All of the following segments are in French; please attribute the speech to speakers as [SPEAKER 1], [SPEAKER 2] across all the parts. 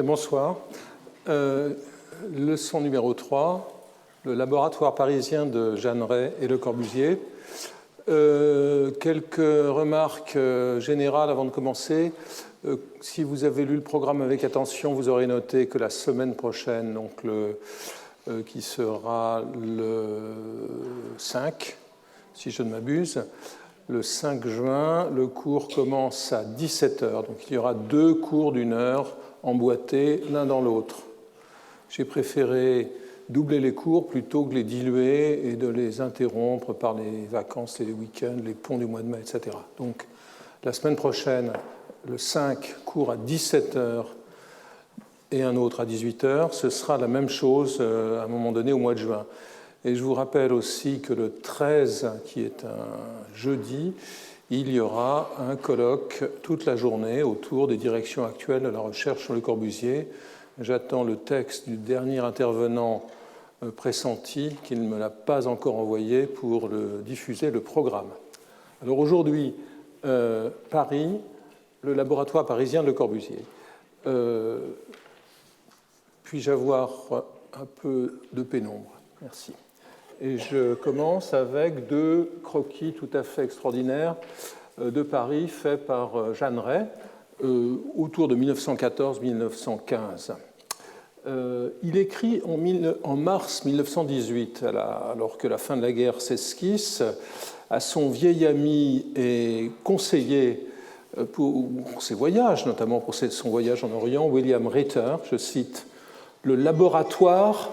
[SPEAKER 1] Bonsoir. Leçon numéro 3, le laboratoire parisien de Jeanneret et Le Corbusier. Quelques remarques générales avant de commencer. Si vous avez lu le programme avec attention, vous aurez noté que la semaine prochaine, donc qui sera le 5, si je ne m'abuse, le 5 juin, le cours commence à 17h. Donc il y aura 2 cours d'1 heure emboîtés l'un dans l'autre. J'ai préféré doubler les cours plutôt que les diluer et de les interrompre par les vacances et les week-ends, les ponts du mois de mai, etc. Donc la semaine prochaine, le 5, cours à 17h et un autre à 18h. Ce sera la même chose à un moment donné au mois de juin. Et je vous rappelle aussi que le 13, qui est un jeudi, il y aura un colloque toute la journée autour des directions actuelles de la recherche sur Le Corbusier. J'attends le texte du dernier intervenant pressenti, qui ne me l'a pas encore envoyé pour diffuser le programme. Alors aujourd'hui, Paris, le laboratoire parisien de Le Corbusier. Puis-je avoir un peu de pénombre? Merci. Et je commence avec 2 croquis tout à fait extraordinaires de Paris faits par Jeanneret autour de 1914-1915. Il écrit en mars 1918, alors que la fin de la guerre s'esquisse, à son vieil ami et conseiller pour ses voyages, notamment pour son voyage en Orient, William Ritter, je cite, « Le laboratoire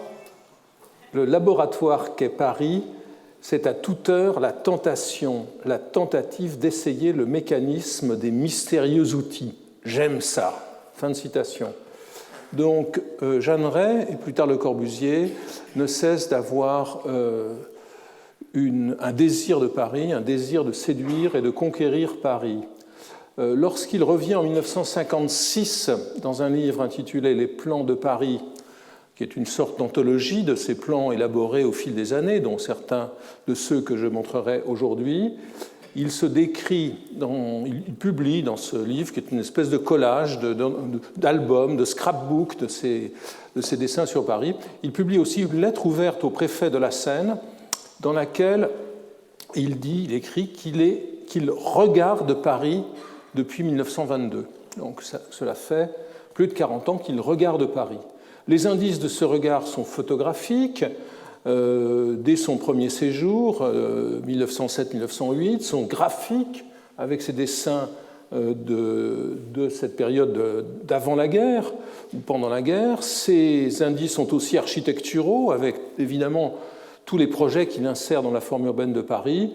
[SPEAKER 1] qu'est Paris, c'est à toute heure la tentation, la tentative d'essayer le mécanisme des mystérieux outils. J'aime ça. » Fin de citation. Donc, Jeanneret, et plus tard Le Corbusier, ne cessent d'avoir un désir de Paris, un désir de séduire et de conquérir Paris. Lorsqu'il revient en 1956 dans un livre intitulé « Les plans de Paris », qui est une sorte d'anthologie de ces plans élaborés au fil des années, dont certains de ceux que je montrerai aujourd'hui. Il se décrit, il publie dans ce livre, qui est une espèce de collage d'albums, de scrapbook de ses dessins sur Paris. Il publie aussi une lettre ouverte au préfet de la Seine, dans laquelle il écrit qu'il regarde Paris depuis 1922. Donc cela fait plus de 40 ans qu'il regarde Paris. Les indices de ce regard sont photographiques. Dès son premier séjour, 1907-1908, sont graphiques avec ses dessins de cette période d'avant la guerre ou pendant la guerre. Ces indices sont aussi architecturaux, avec évidemment tous les projets qu'il insère dans la forme urbaine de Paris,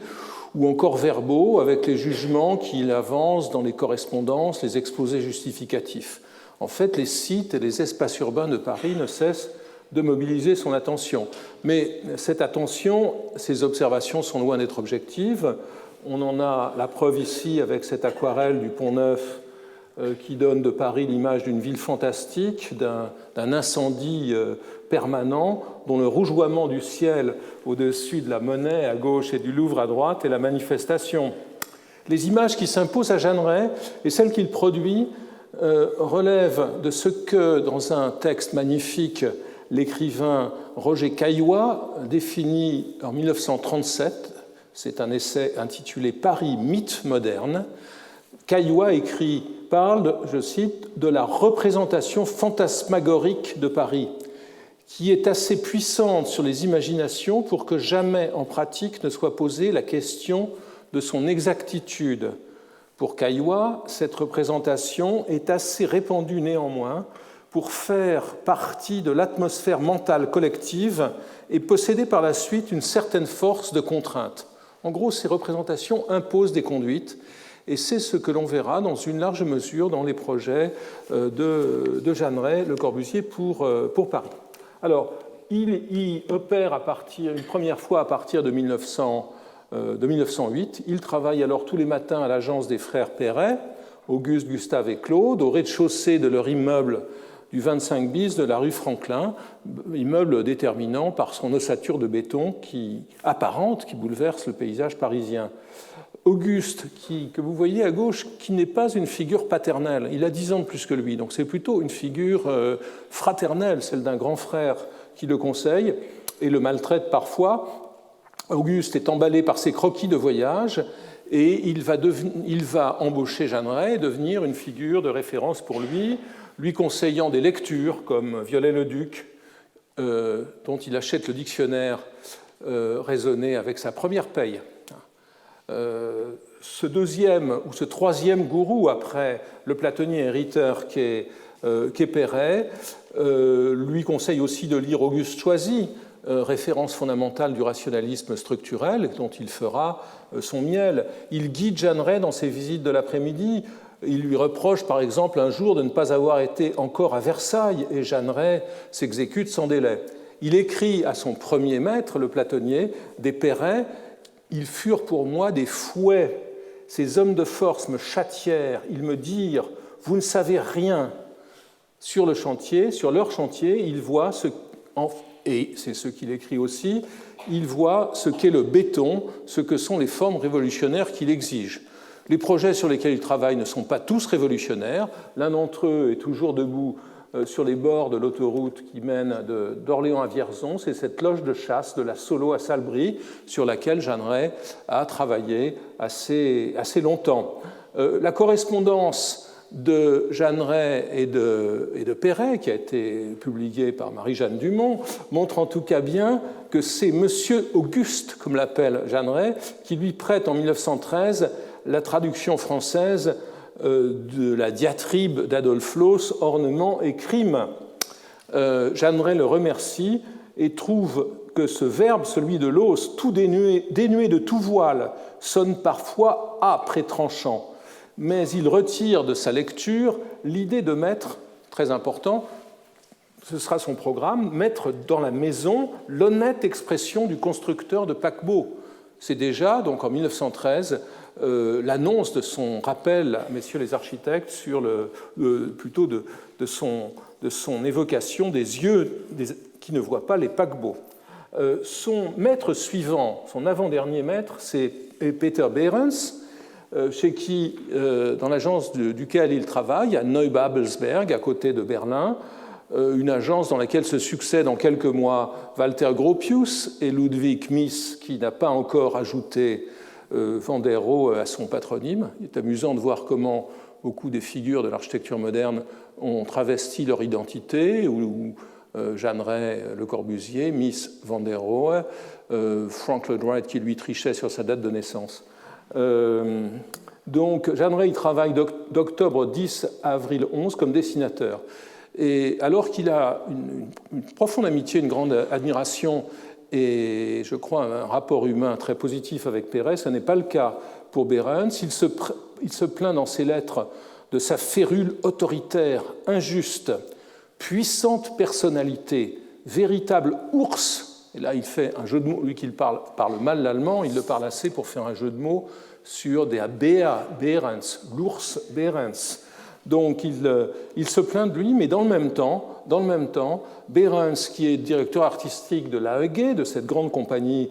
[SPEAKER 1] ou encore verbaux, avec les jugements qu'il avance dans les correspondances, les exposés justificatifs. En fait, les sites et les espaces urbains de Paris ne cessent de mobiliser son attention. Mais cette attention, ces observations sont loin d'être objectives. On en a la preuve ici avec cette aquarelle du Pont-Neuf qui donne de Paris l'image d'une ville fantastique, d'un incendie permanent, dont le rougeoiement du ciel au-dessus de la Monnaie à gauche et du Louvre à droite est la manifestation. Les images qui s'imposent à Jeanneret et celles qu'il produit relèvent de ce que, dans un texte magnifique, l'écrivain Roger Caillois définit en 1937, c'est un essai intitulé « Paris, mythe moderne ». Caillois parle, je cite, de la représentation fantasmagorique de Paris, qui est assez puissante sur les imaginations pour que jamais en pratique ne soit posée la question de son exactitude. Pour Caillois, cette représentation est assez répandue néanmoins pour faire partie de l'atmosphère mentale collective et posséder par la suite une certaine force de contrainte. En gros, ces représentations imposent des conduites, et c'est ce que l'on verra dans une large mesure dans les projets de Jeanneret, Le Corbusier pour Paris. Alors, il opère une première fois à partir de 1908. Il travaille alors tous les matins à l'agence des frères Perret, Auguste, Gustave et Claude, au rez-de-chaussée de leur immeuble du 25 bis de la rue Franklin, immeuble déterminant par son ossature de béton apparente qui bouleverse le paysage parisien. Auguste, que vous voyez à gauche, qui n'est pas une figure paternelle. Il a 10 ans de plus que lui, donc c'est plutôt une figure fraternelle, celle d'un grand frère qui le conseille et le maltraite parfois. Auguste est emballé par ses croquis de voyage et il va embaucher Jeanneret et devenir une figure de référence pour lui conseillant des lectures comme Viollet-le-Duc, dont il achète le dictionnaire raisonné avec sa première paye. Ce deuxième ou ce troisième gourou, après le platonnier et Ritter qu'est Perret, lui conseille aussi de lire Auguste Choisy, référence fondamentale du rationalisme structurel, dont il fera son miel. Il guide Jeanneret dans ses visites de l'après-midi. Il lui reproche, par exemple, un jour de ne pas avoir été encore à Versailles, et Jeanneret s'exécute sans délai. Il écrit à son premier maître, le platonnier, des Perret: « Ils furent pour moi des fouets. Ces hommes de force me châtièrent. Ils me dirent: vous ne savez rien. » Sur le chantier, sur leur chantier, il voit et c'est ce qu'il écrit aussi, il voit ce qu'est le béton, ce que sont les formes révolutionnaires qu'il exige. Les projets sur lesquels il travaille ne sont pas tous révolutionnaires. L'un d'entre eux est toujours debout sur les bords de l'autoroute qui mène d'Orléans à Vierzon. C'est cette loge de chasse de la Solo à Salbris sur laquelle Jeanneret a travaillé assez longtemps. La correspondance de Jeanneret et de Perret, qui a été publiée par Marie-Jeanne Dumont, montre en tout cas bien que c'est Monsieur Auguste, comme l'appelle Jeanneret, qui lui prête en 1913 la traduction française de la diatribe d'Adolphe Loos, Ornement et crime. Jeanneret le remercie et trouve que ce verbe, celui de Loos, tout dénué de tout voile, sonne parfois âpre et tranchant. Mais il retire de sa lecture l'idée de mettre, très important, ce sera son programme, mettre dans la maison l'honnête expression du constructeur de paquebots. C'est déjà, donc en 1913, l'annonce de son rappel à messieurs les architectes sur plutôt de son évocation des yeux qui ne voient pas les paquebots. Son maître suivant, son avant-dernier maître, c'est Peter Behrens, chez qui, dans l'agence duquel il travaille, à Neubabelsberg, à côté de Berlin, une agence dans laquelle se succèdent en quelques mois Walter Gropius et Ludwig Mies, qui n'a pas encore ajouté Van der Rohe à son patronyme. Il est amusant de voir comment beaucoup des figures de l'architecture moderne ont travesti leur identité, ou Jeanneret, Le Corbusier, Mies, Van der Rohe, Frank Lloyd Wright qui lui trichait sur sa date de naissance. Donc Jeanneret il travaille d'octobre 10 à avril 11 comme dessinateur. Et alors qu'il a une profonde amitié, une grande admiration et je crois un rapport humain très positif avec Perret, ce n'est pas le cas pour Behrens. Il se plaint dans ses lettres de sa férule autoritaire, injuste, puissante personnalité, véritable ours. Et là, il fait un jeu de mots, lui qui parle mal l'allemand, il le parle assez pour faire un jeu de mots sur des Bär Behrens, l'ours Behrens. Donc il se plaint de lui, mais dans le même temps, Behrens, qui est directeur artistique de l'AEG, de cette grande compagnie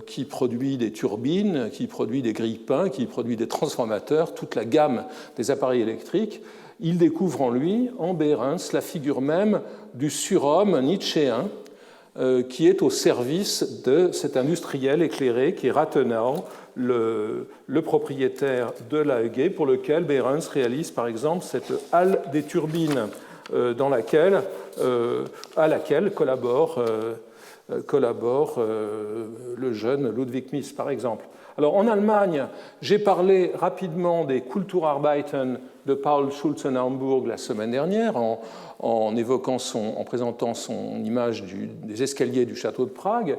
[SPEAKER 1] qui produit des turbines, qui produit des grille-pains, qui produit des transformateurs, toute la gamme des appareils électriques, il découvre en lui, en Behrens, la figure même du surhomme nietzschéen qui est au service de cet industriel éclairé qui est Rathenau, le propriétaire de l'AEG, pour lequel Behrens réalise par exemple cette halle des turbines à laquelle collabore le jeune Ludwig Mies, par exemple. Alors en Allemagne, j'ai parlé rapidement des Kulturarbeiten de Paul Schulze-Naumburg la semaine dernière en présentant son image des escaliers du château de Prague.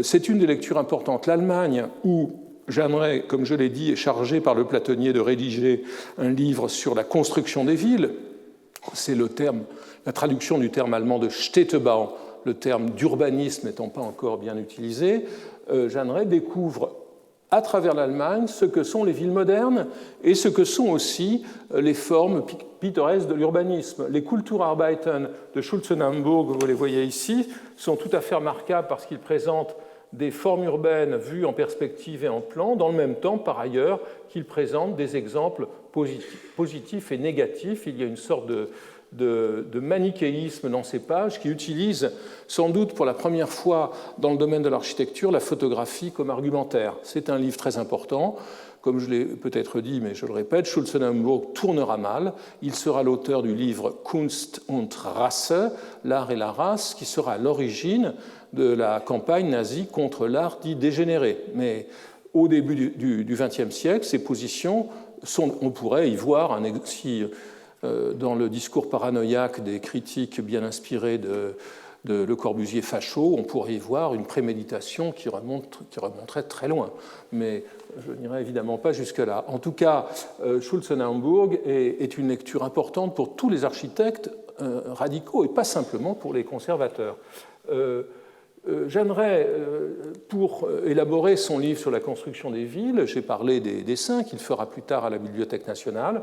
[SPEAKER 1] C'est une des lectures importantes. L'Allemagne, où Jeanneret, comme je l'ai dit, est chargé par le platonnier de rédiger un livre sur la construction des villes. C'est la traduction du terme allemand de Städtebau, le terme d'urbanisme n'étant pas encore bien utilisé. Jeanneret découvre à travers l'Allemagne ce que sont les villes modernes et ce que sont aussi les formes pittoresques de l'urbanisme. Les Kulturarbeiten de Schulze-Naumburg, vous les voyez ici, sont tout à fait remarquables parce qu'ils présentent des formes urbaines vues en perspective et en plan, dans le même temps, par ailleurs, qu'il présente des exemples positifs et négatifs. Il y a une sorte de manichéisme dans ces pages qui utilise sans doute pour la première fois dans le domaine de l'architecture la photographie comme argumentaire. C'est un livre très important. Comme je l'ai peut-être dit, mais je le répète, Schulze-Naumburg tournera mal. Il sera l'auteur du livre Kunst und Rasse, l'art et la race, qui sera à l'origine de la campagne nazie contre l'art dit dégénéré. Mais au début du XXe siècle, ces positions, on pourrait y voir, dans le discours paranoïaque des critiques bien inspirés de Le Corbusier facho, on pourrait y voir une préméditation qui remonterait très loin. Mais je n'irai évidemment pas jusque-là. En tout cas, Schulze-Naumburg est une lecture importante pour tous les architectes radicaux et pas simplement pour les conservateurs. Jeanne Rey, pour élaborer son livre sur la construction des villes, j'ai parlé des dessins qu'il fera plus tard à la Bibliothèque nationale.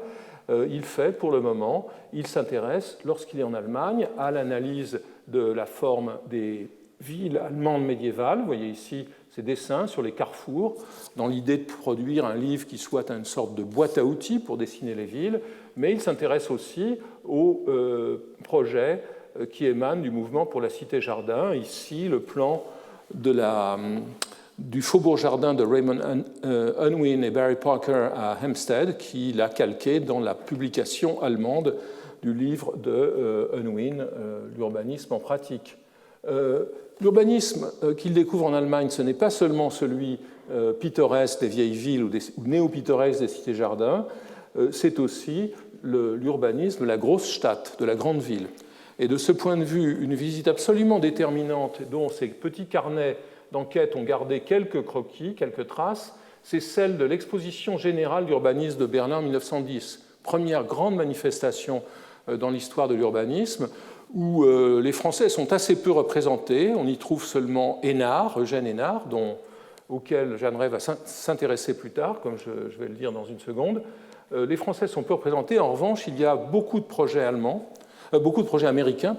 [SPEAKER 1] Il fait, pour le moment, il s'intéresse, lorsqu'il est en Allemagne, à l'analyse de la forme des villes allemandes médiévales. Vous voyez ici ces dessins sur les carrefours, dans l'idée de produire un livre qui soit une sorte de boîte à outils pour dessiner les villes, mais il s'intéresse aussi aux projets qui émanent du mouvement pour la cité-jardin. Ici, le plan du faubourg-jardin de Raymond Unwin et Barry Parker à Hampstead, qu'il a calqué dans la publication allemande du livre de Unwin, L'urbanisme en pratique. L'urbanisme qu'il découvre en Allemagne, ce n'est pas seulement celui pittoresque des vieilles villes ou néo-pittoresque des cités-jardins, c'est aussi l'urbanisme de la Großstadt, de la grande ville. Et de ce point de vue, une visite absolument déterminante, dont ces petits carnets d'enquête ont gardé quelques croquis, quelques traces, c'est celle de l'exposition générale d'urbanisme de Berlin en 1910, première grande manifestation dans l'histoire de l'urbanisme, où les Français sont assez peu représentés. On y trouve seulement Hénard, Eugène Hénard, auquel Jeanne Rey va s'intéresser plus tard, comme je vais le dire dans une seconde. Les Français sont peu représentés. En revanche, il y a beaucoup de projets américains,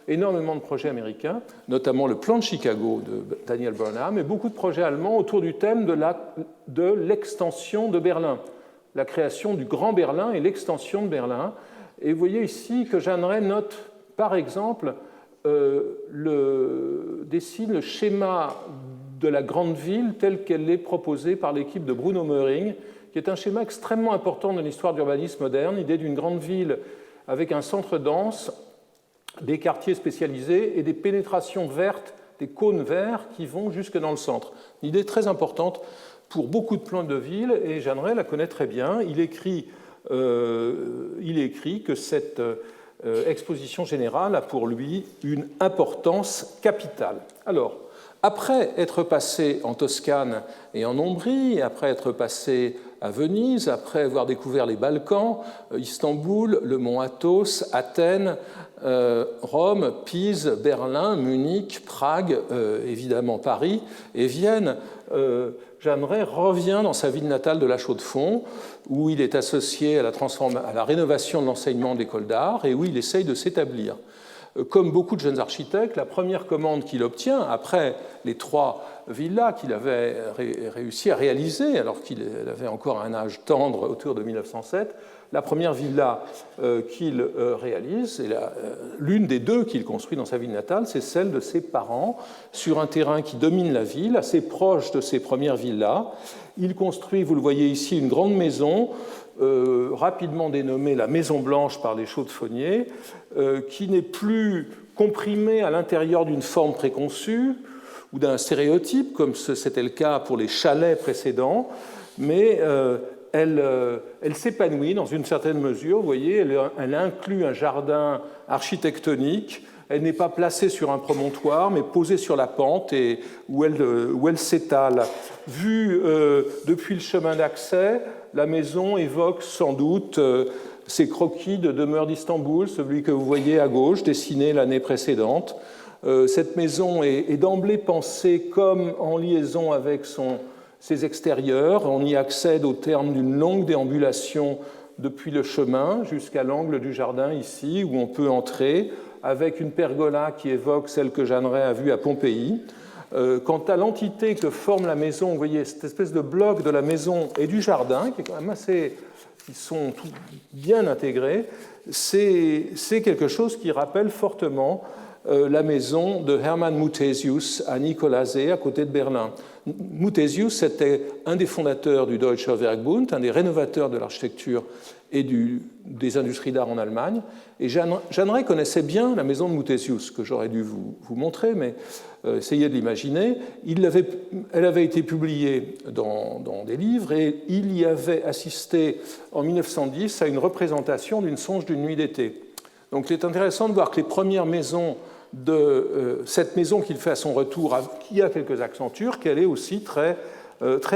[SPEAKER 1] énormément de projets américains, notamment le plan de Chicago de Daniel Burnham, et beaucoup de projets allemands autour du thème de l'extension de Berlin, la création du Grand Berlin et l'extension de Berlin. Et vous voyez ici que Jeanne Rey note, par exemple, dessine le schéma de la grande ville tel qu'elle est proposée par l'équipe de Bruno Möhring, qui est un schéma extrêmement important de l'histoire de l'urbanisme moderne, l'idée d'une grande ville avec un centre dense, des quartiers spécialisés et des pénétrations vertes, des cônes verts qui vont jusque dans le centre. Une idée très importante pour beaucoup de plans de ville, et Jeanne Rey la connaît très bien. Il écrit que cette exposition générale a pour lui une importance capitale. Alors, après être passé en Toscane et en Ombrie, après être passé à Venise, après avoir découvert les Balkans, Istanbul, le mont Athos, Athènes, Rome, Pise, Berlin, Munich, Prague, évidemment Paris et Vienne, Jeanne Rey revient dans sa ville natale de La Chaux-de-Fonds, où il est associé à la rénovation de l'enseignement de l'école d'art et où il essaye de s'établir. Comme beaucoup de jeunes architectes, la première commande qu'il obtient, après les 3 villas qu'il avait réussi à réaliser, alors qu'il avait encore un âge tendre autour de 1907, la première villa qu'il réalise, et l'une des 2 qu'il construit dans sa ville natale, c'est celle de ses parents, sur un terrain qui domine la ville, assez proche de ses premières villas. Il construit, vous le voyez ici, une grande maison, rapidement dénommée la Maison Blanche par les Chaux-de-Fonniers, qui n'est plus comprimée à l'intérieur d'une forme préconçue ou d'un stéréotype, comme c'était le cas pour les chalets précédents, mais elle s'épanouit dans une certaine mesure. Vous voyez, elle inclut un jardin architectonique. Elle n'est pas placée sur un promontoire, mais posée sur la pente et où elle s'étale. Vue depuis le chemin d'accès, la maison évoque sans doute ces croquis de demeure d'Istanbul, celui que vous voyez à gauche, dessiné l'année précédente. Cette maison est d'emblée pensée comme en liaison avec ses extérieurs. On y accède au terme d'une longue déambulation depuis le chemin jusqu'à l'angle du jardin ici, où on peut entrer avec une pergola qui évoque celle que Jeanne Rey a vue à Pompéi. Quant à l'entité que forme la maison, vous voyez cette espèce de bloc de la maison et du jardin, qui est quand même assez... Ils sont bien intégrés, c'est quelque chose qui rappelle fortement la maison de Hermann Muthesius à Nicolassee, à côté de Berlin. Muthesius était un des fondateurs du Deutscher Werkbund, un des rénovateurs de l'architecture et des industries d'art en Allemagne. Et Jeanne Rey connaissait bien la maison de Muthesius, que j'aurais dû vous montrer, mais essayez de l'imaginer. Elle avait été publiée dans des livres et il y avait assisté en 1910 à une représentation d'une songe d'une nuit d'été. Donc il est intéressant de voir que les premières maisons de cette maison qu'il fait à son retour, qui a quelques accentures, qu'elle est aussi très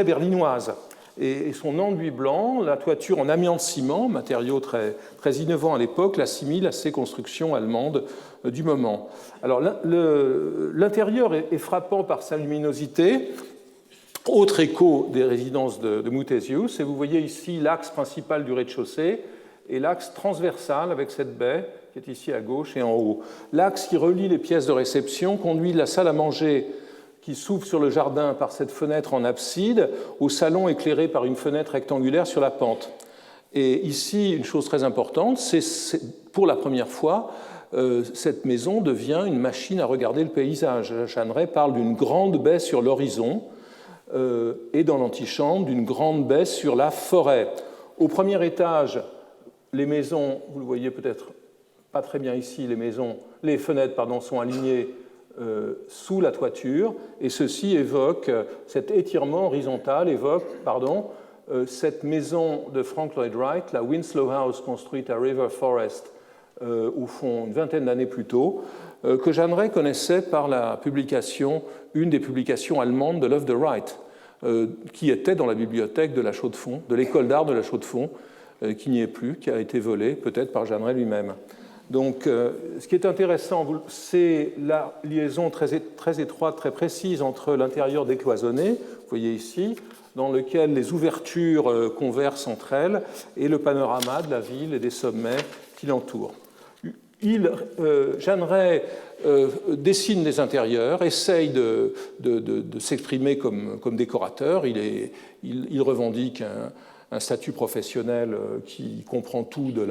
[SPEAKER 1] berlinoise. Et son enduit blanc, la toiture en amiante-ciment, matériau très innovant à l'époque, l'assimile à ces constructions allemandes du moment. Alors l'intérieur est frappant par sa luminosité, autre écho des résidences de Muthesius, et vous voyez ici l'axe principal du rez-de-chaussée et l'axe transversal avec cette baie qui est ici à gauche et en haut. L'axe qui relie les pièces de réception conduit de la salle à manger qui s'ouvre sur le jardin par cette fenêtre en abside, au salon éclairé par une fenêtre rectangulaire sur la pente. Et ici, une chose très importante, c'est pour la première fois, cette maison devient une machine à regarder le paysage. Jeanne Rey parle d'une grande baie sur l'horizon et dans l'antichambre, d'une grande baie sur la forêt. Au premier étage, les maisons, vous le voyez peut-être pas très bien ici, les fenêtres sont alignées sous la toiture, et ceci évoque, cet étirement horizontal évoque cette maison de Frank Lloyd Wright, la Winslow House construite à River Forest au fond une vingtaine d'années plus tôt, que Jeanne Rey connaissait par une des publications allemandes de l'œuvre de Wright, qui était dans la bibliothèque de la Chaux-de-Fonds, de l'école d'art de la Chaux-de-Fonds, qui n'y est plus, qui a été volée peut-être par Jeanne Rey lui-même. Donc, ce qui est intéressant, c'est la liaison très étroite, très précise entre l'intérieur décloisonné, vous voyez ici, dans lequel les ouvertures conversent entre elles, et le panorama de la ville et des sommets qui l'entourent. Jeanne Rey dessine des intérieurs, essaye de s'exprimer comme décorateur. Il revendique un statut professionnel qui comprend tout de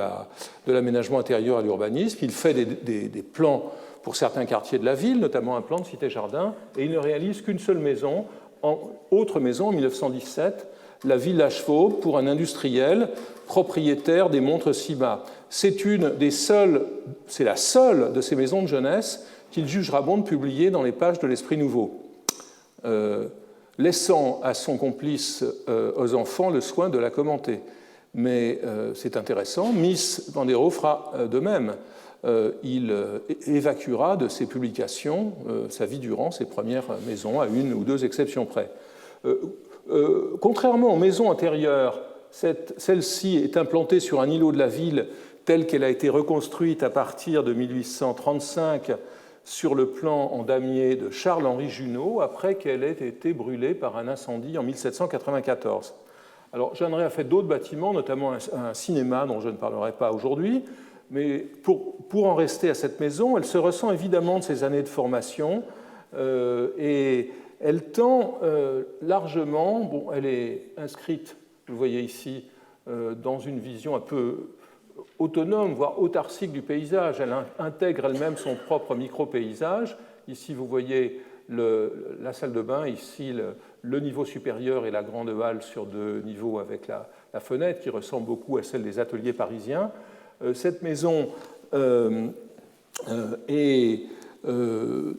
[SPEAKER 1] l'aménagement intérieur à l'urbanisme. Il fait des plans pour certains quartiers de la ville, notamment un plan de cité-jardin, et il ne réalise qu'une seule maison, autre maison en 1917, la Villa Chevaux, pour un industriel propriétaire des montres Ciba. C'est la seule de ces maisons de jeunesse qu'il jugera bon de publier dans les pages de l'Esprit Nouveau, laissant à son complice, aux enfants, le soin de la commenter. Mais c'est intéressant, Mies van der Rohe fera de même. Il évacuera de ses publications sa vie durant ses premières maisons, à une ou deux exceptions près. Contrairement aux maisons intérieures, celle-ci est implantée sur un îlot de la ville telle qu'elle a été reconstruite à partir de 1835 sur le plan en damier de Charles-Henri Junot, après qu'elle ait été brûlée par un incendie en 1794. Alors, Jeanne Rey a fait d'autres bâtiments, notamment un cinéma dont je ne parlerai pas aujourd'hui, mais pour en rester à cette maison, elle se ressent évidemment de ses années de formation et elle tend largement, elle est inscrite, vous le voyez ici, dans une vision un peu autonome, voire autarcique du paysage. Elle intègre elle-même son propre micro-paysage. Ici, vous voyez la salle de bain, ici le niveau supérieur et la grande halle sur deux niveaux avec la fenêtre qui ressemble beaucoup à celle des ateliers parisiens. Cette maison est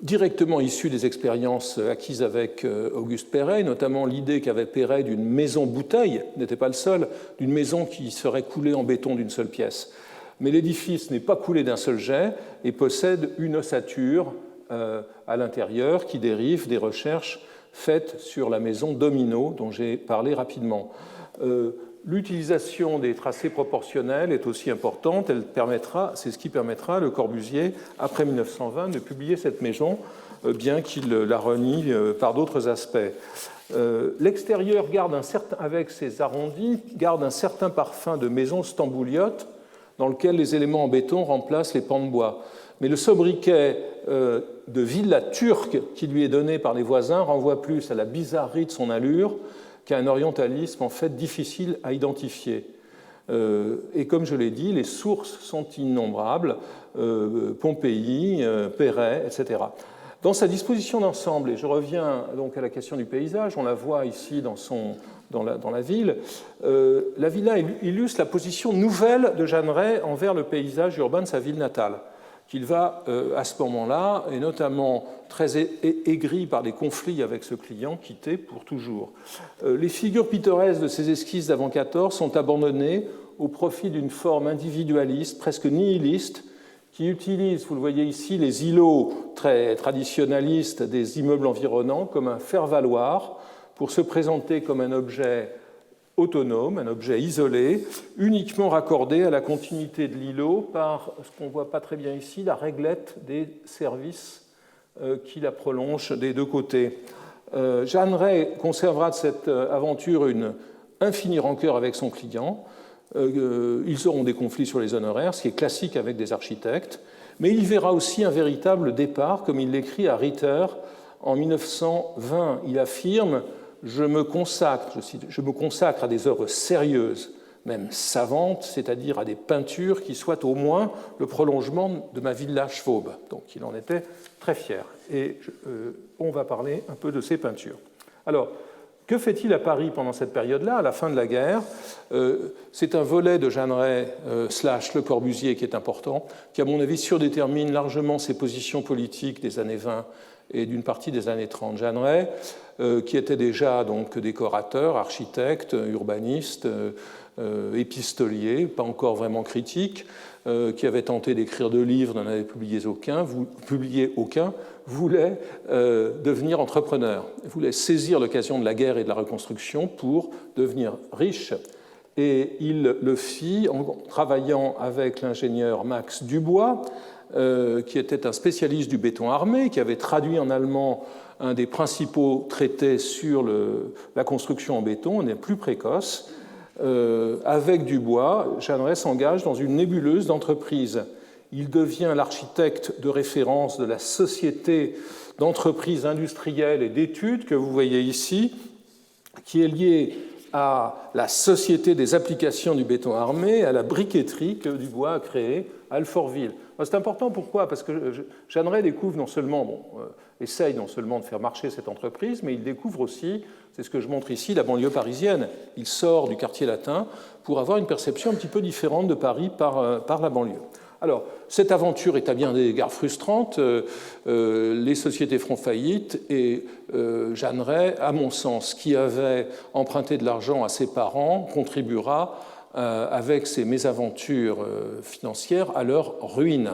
[SPEAKER 1] directement issue des expériences acquises avec Auguste Perret, notamment l'idée qu'avait Perret d'une maison bouteille, n'était pas le seul, d'une maison qui serait coulée en béton d'une seule pièce. Mais l'édifice n'est pas coulé d'un seul jet et possède une ossature à l'intérieur qui dérive des recherches faites sur la maison Domino, dont j'ai parlé rapidement. L'utilisation des tracés proportionnels est aussi importante. C'est ce qui permettra à Le Corbusier, après 1920, de publier cette maison, bien qu'il la renie par d'autres aspects. L'extérieur avec ses arrondis, garde un certain parfum de maison stambouliote, dans lequel les éléments en béton remplacent les pans de bois. Mais le sobriquet de villa turque qui lui est donné par les voisins renvoie plus à la bizarrerie de son allure qu'à un orientalisme en fait difficile à identifier. Et comme je l'ai dit, les sources sont innombrables, Pompéi, Perret, etc. Dans sa disposition d'ensemble, et je reviens donc à la question du paysage, on la voit ici dans la ville, la villa illustre la position nouvelle de Jeanneret envers le paysage urbain de sa ville natale, qu'il va, à ce moment-là, et notamment très aigri par des conflits avec ce client, quitter pour toujours. Les figures pittoresques de ces esquisses d'avant 14 sont abandonnées au profit d'une forme individualiste, presque nihiliste, qui utilise, vous le voyez ici, les îlots très traditionnalistes des immeubles environnants comme un faire-valoir pour se présenter comme un objet autonome, un objet isolé, uniquement raccordé à la continuité de l'îlot par ce qu'on ne voit pas très bien ici, la réglette des services qui la prolongent des deux côtés. Jeanneret conservera de cette aventure une infinie rancœur avec son client. Ils auront des conflits sur les honoraires, ce qui est classique avec des architectes, mais il verra aussi un véritable départ, comme il l'écrit à Ritter en 1920. Il affirme « Je me consacre à des œuvres sérieuses, même savantes, c'est-à-dire à des peintures qui soient au moins le prolongement de ma villa Schwab ». Donc il en était très fier. Et on va parler un peu de ces peintures. Alors, que fait-il à Paris pendant cette période-là, à la fin de la guerre? C'est un volet de Jeanneret / Le Corbusier qui est important, qui, à mon avis, surdétermine largement ses positions politiques des années 20 et d'une partie des années 30. Jeanneret, qui était déjà donc décorateur, architecte, urbaniste, épistolier, pas encore vraiment critique, qui avait tenté d'écrire 2 livres, n'en avait publié aucun, voulait devenir entrepreneur, voulait saisir l'occasion de la guerre et de la reconstruction pour devenir riche. Et il le fit en travaillant avec l'ingénieur Max Dubois, qui était un spécialiste du béton armé, qui avait traduit en allemand un des principaux traités sur la construction en béton, on est plus précoce. Avec Dubois, Jeanneret s'engage dans une nébuleuse d'entreprise. Il devient l'architecte de référence de la Société d'entreprises industrielles et d'études que vous voyez ici, qui est liée à la Société des applications du béton armé, à la briqueterie que Dubois a créée à Alfortville. C'est important, pourquoi? Parce que Jeanneret découvre essaye non seulement de faire marcher cette entreprise, mais il découvre aussi, c'est ce que je montre ici, la banlieue parisienne. Il sort du quartier latin pour avoir une perception un petit peu différente de Paris par la banlieue. Alors, cette aventure est à bien des égards frustrante. Les sociétés feront faillite et Jeanneret, à mon sens, qui avait emprunté de l'argent à ses parents, contribuera avec ses mésaventures financières à leur ruine.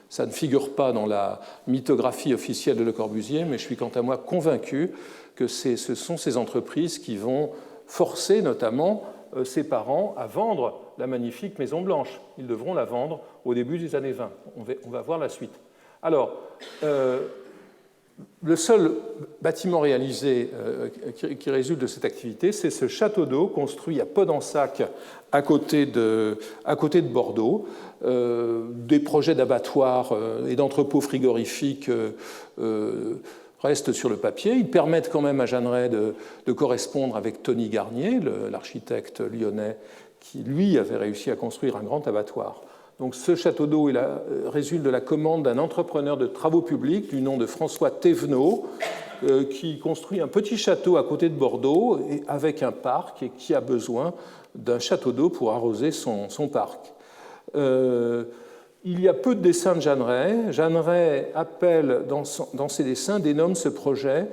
[SPEAKER 1] Ça ne figure pas dans la mythographie officielle de Le Corbusier, mais je suis quant à moi convaincu que ce sont ces entreprises qui vont forcer notamment ses parents à vendre la magnifique Maison Blanche. Ils devront la vendre au début des années 20. On va voir la suite. Alors, le seul bâtiment réalisé qui résulte de cette activité, c'est ce château d'eau construit à Podensac, à côté de Bordeaux. Des projets d'abattoirs et d'entrepôts frigorifiques restent sur le papier. Ils permettent quand même à Jeanneret de correspondre avec Tony Garnier, l'architecte lyonnais, qui, lui, avait réussi à construire un grand abattoir. Donc, ce château d'eau résulte de la commande d'un entrepreneur de travaux publics du nom de François Thévenot, qui construit un petit château à côté de Bordeaux et avec un parc et qui a besoin d'un château d'eau pour arroser son parc. Il y a peu de dessins de Jeanneret. Jeanneret appelle dans ses dessins, dénomme ce projet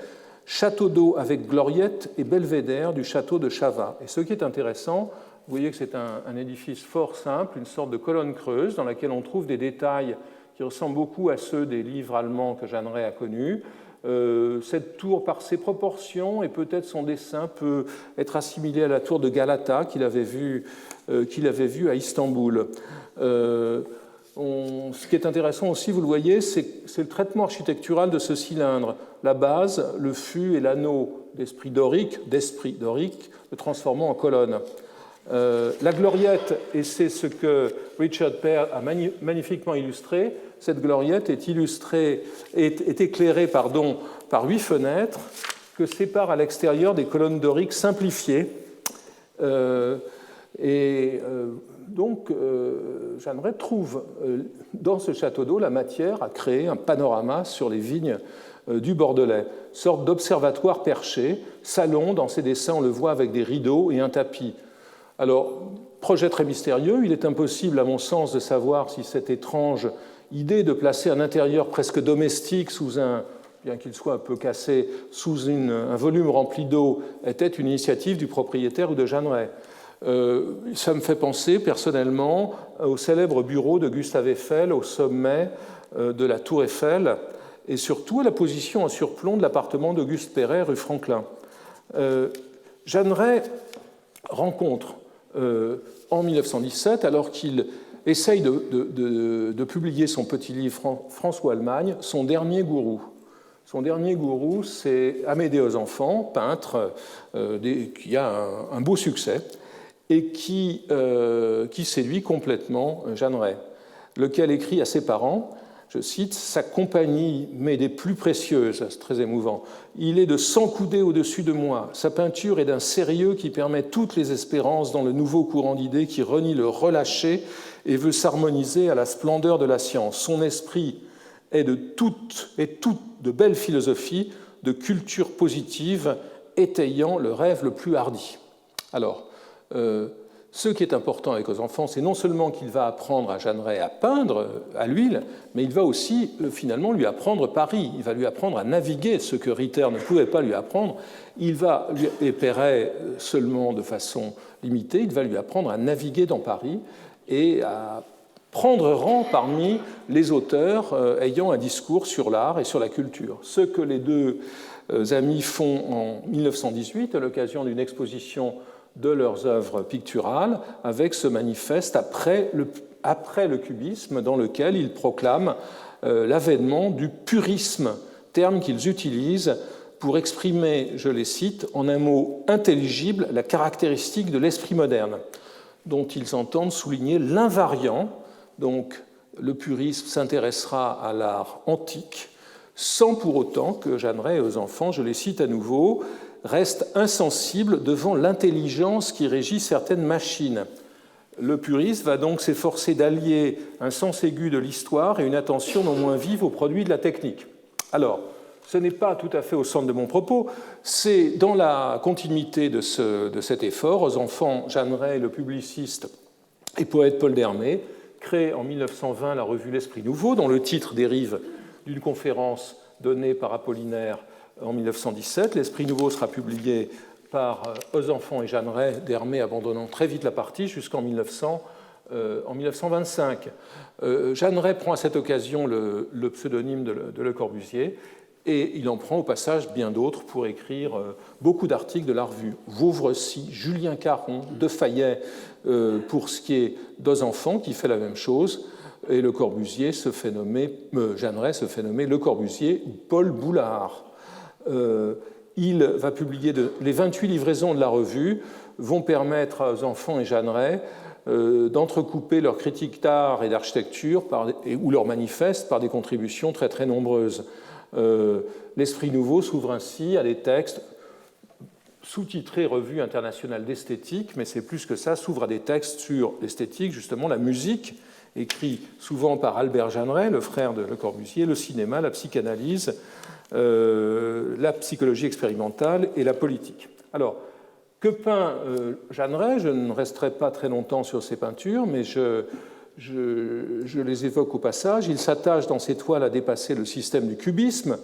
[SPEAKER 1] château d'eau avec gloriette et belvédère du château de Chavas. Et ce qui est intéressant, vous voyez que c'est un édifice fort simple, une sorte de colonne creuse dans laquelle on trouve des détails qui ressemblent beaucoup à ceux des livres allemands que Jeanneret a connus. Cette tour, par ses proportions et peut-être son dessin, peut être assimilé à la tour de Galata qu'il avait vue à Istanbul. Ce qui est intéressant aussi, vous le voyez, c'est le traitement architectural de ce cylindre. La base, le fût et l'anneau d'esprit dorique, le transformant en colonne. La gloriette, et c'est ce que Richard Pear a magnifiquement illustré, cette gloriette est éclairée par 8 fenêtres que séparent à l'extérieur des colonnes doriques simplifiées. Donc, Jeanneret trouve dans ce château d'eau la matière à créer un panorama sur les vignes du Bordelais, sorte d'observatoire perché, salon, dans ses dessins on le voit avec des rideaux et un tapis. Alors, projet très mystérieux, il est impossible à mon sens de savoir si cette étrange idée de placer un intérieur presque domestique sous bien qu'il soit un peu cassé, sous un volume rempli d'eau, était une initiative du propriétaire ou de Jeanneret. Ça me fait penser personnellement au célèbre bureau de Gustave Eiffel au sommet de la tour Eiffel et surtout à la position en surplomb de l'appartement d'Auguste Perret rue Franklin. Jeanneret rencontre en 1917, alors qu'il essaye de publier son petit livre François-Allemagne, son dernier gourou. Son dernier gourou, c'est Amédée Ozenfant, peintre qui a un beau succès et qui séduit complètement Jeanneret, lequel écrit à ses parents, je cite, « Sa compagnie m'est des plus précieuses », c'est très émouvant. « Il est de 100 coudées au-dessus de moi. Sa peinture est d'un sérieux qui permet toutes les espérances dans le nouveau courant d'idées qui renie le relâché et veut s'harmoniser à la splendeur de la science. Son esprit est de belle philosophie, de culture positive, étayant le rêve le plus hardi. » Alors, ce qui est important avec Ozenfant, c'est non seulement qu'il va apprendre à Jeanneret à peindre à l'huile, mais il va aussi finalement lui apprendre Paris. Il va lui apprendre à naviguer, ce que Ritter ne pouvait pas lui apprendre. Et Perret seulement de façon limitée, il va lui apprendre à naviguer dans Paris et à prendre rang parmi les auteurs ayant un discours sur l'art et sur la culture. Ce que les deux amis font en 1918 à l'occasion d'une exposition de leurs œuvres picturales avec ce manifeste après le cubisme dans lequel ils proclament l'avènement du purisme, terme qu'ils utilisent pour exprimer, je les cite, en un mot intelligible, la caractéristique de l'esprit moderne, dont ils entendent souligner l'invariant. Donc le purisme s'intéressera à l'art antique, sans pour autant que Jeanneret et Ozenfant, je les cite à nouveau, reste insensible devant l'intelligence qui régit certaines machines. Le puriste va donc s'efforcer d'allier un sens aigu de l'histoire et une attention non moins vive aux produits de la technique. Alors, ce n'est pas tout à fait au centre de mon propos, c'est dans la continuité de cet effort. Ozenfant, Jeanneret, le publiciste et poète Paul Dermet, crée en 1920 la revue L'Esprit Nouveau, dont le titre dérive d'une conférence donnée par Apollinaire en 1917. L'Esprit Nouveau sera publié par Ozenfant et Jeanneret, Dermet abandonnant très vite la partie jusqu'en 1925. Jeanneret prend à cette occasion le pseudonyme de Le Corbusier et il en prend au passage bien d'autres pour écrire beaucoup d'articles de la revue. Vauvrecy, Julien Caron, De Fayet pour ce qui est d'Ozenfant qui fait la même chose. Et Le Corbusier Jeanneret se fait nommer Le Corbusier ou Paul Boulard. Il va publier les 28 livraisons de la revue vont permettre aux enfants et Jeanneret d'entrecouper leurs critiques d'art et d'architecture ou leurs manifestes par des contributions très très nombreuses. L'Esprit Nouveau s'ouvre ainsi à des textes sous-titrés Revue internationale d'esthétique, mais c'est plus que ça, s'ouvre à des textes sur l'esthétique, justement la musique, écrit souvent par Albert Jeanneret, le frère de Le Corbusier, le cinéma, la psychanalyse, la psychologie expérimentale et la politique. Alors, que peint Jeanneret? Je ne resterai pas très longtemps sur ses peintures, mais je les évoque au passage. Il s'attache dans ses toiles à dépasser le système du cubisme,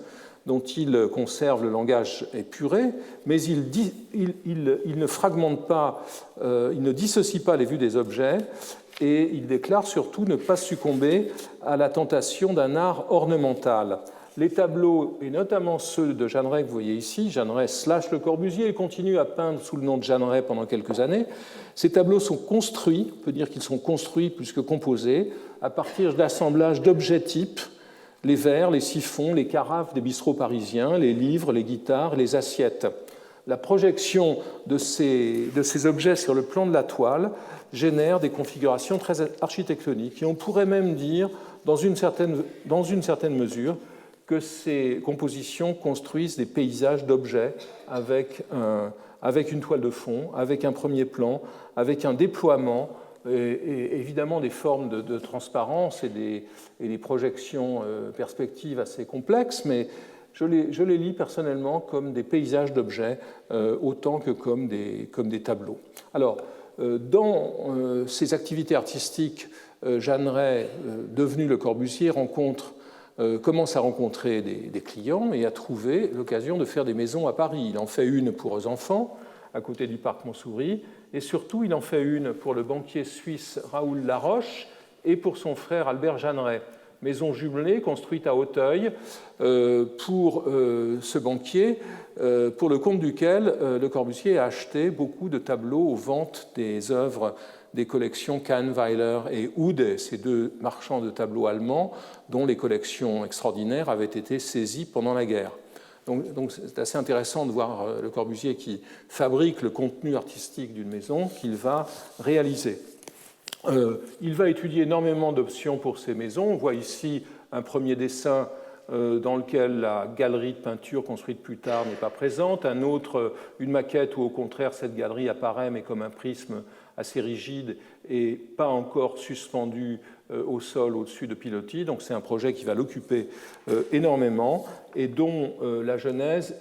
[SPEAKER 1] dont il conserve le langage épuré, mais il ne fragmente pas, il ne dissocie pas les vues des objets, et il déclare surtout ne pas succomber à la tentation d'un art ornemental. Les tableaux, et notamment ceux de Jeanneret que vous voyez ici, Jeanneret / Le Corbusier, il continue à peindre sous le nom de Jeanneret pendant quelques années. Ces tableaux sont construits, on peut dire qu'ils sont construits plus que composés, à partir d'assemblages d'objets types, les verres, les siphons, les carafes des bistrots parisiens, les livres, les guitares, les assiettes. La projection de ces objets sur le plan de la toile génère des configurations très architectoniques. Et on pourrait même dire, dans une certaine mesure, que ces compositions construisent des paysages d'objets avec une toile de fond, avec un premier plan, avec un déploiement, et évidemment des formes de transparence et des projections perspectives assez complexes, mais je les lis personnellement comme des paysages d'objets autant que comme des tableaux. Alors, dans ces activités artistiques, Jeanneret, Ray, devenu Le Corbusier, commence à rencontrer des clients et à trouver l'occasion de faire des maisons à Paris. Il en fait une pour les enfants, à côté du parc Montsouris, et surtout il en fait une pour le banquier suisse Raoul Laroche et pour son frère Albert Jeanneret. Maison jumelée construite à Auteuil pour ce banquier, pour le compte duquel Le Corbusier a acheté beaucoup de tableaux aux ventes des œuvres des collections Kahnweiler et Uhde, ces deux marchands de tableaux allemands dont les collections extraordinaires avaient été saisies pendant la guerre. Donc c'est assez intéressant de voir Le Corbusier qui fabrique le contenu artistique d'une maison qu'il va réaliser. Il va étudier énormément d'options pour ces maisons. On voit ici un premier dessin dans lequel la galerie de peinture construite plus tard n'est pas présente, un autre, une maquette où au contraire cette galerie apparaît mais comme un prisme assez rigide et pas encore suspendu au sol au-dessus de pilotis. Donc c'est un projet qui va l'occuper énormément et dont la genèse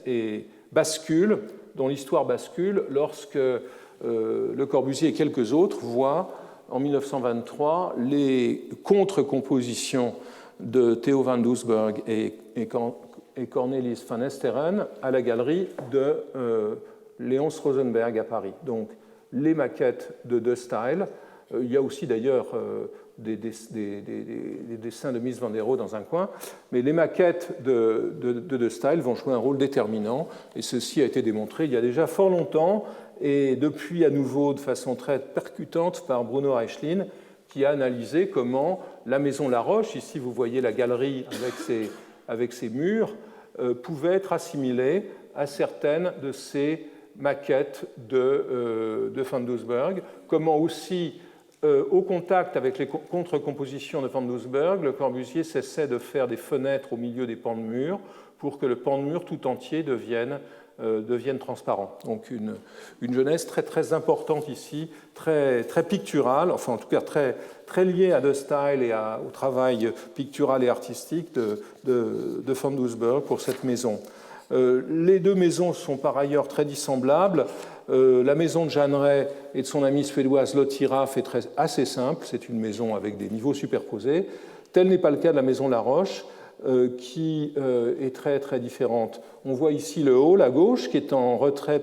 [SPEAKER 1] bascule, dont l'histoire bascule lorsque Le Corbusier et quelques autres voient en 1923 les contre-compositions de Theo van Doesburg et Cornelis van Esteren à la galerie de Léonce Rosenberg à Paris. Donc les maquettes de De Stijl. Il y a aussi d'ailleurs des dessins de Mies van der Rohe dans un coin, mais les maquettes de Stijl vont jouer un rôle déterminant, et ceci a été démontré il y a déjà fort longtemps, et depuis à nouveau de façon très percutante par Bruno Reichlin, qui a analysé comment la maison Laroche, ici vous voyez la galerie avec ses murs, pouvait être assimilée à certaines de ces maquettes de Van Doesburg, comment aussi, au contact avec les contre-compositions de Van Doesburg, Le Corbusier cessait de faire des fenêtres au milieu des pans de mur pour que le pan de mur tout entier devienne transparent. Donc une jeunesse très, très importante ici, très, très picturale, enfin en tout cas très, très liée à De Stijl et au travail pictural et artistique de Van Doesburg pour cette maison. Les deux maisons sont par ailleurs très dissemblables. La maison de Jeanneret et de son amie suédoise Lotte Iraff est assez simple, c'est une maison avec des niveaux superposés. Tel n'est pas le cas de la maison Laroche, qui est très très différente. On voit ici le hall à gauche qui est en retrait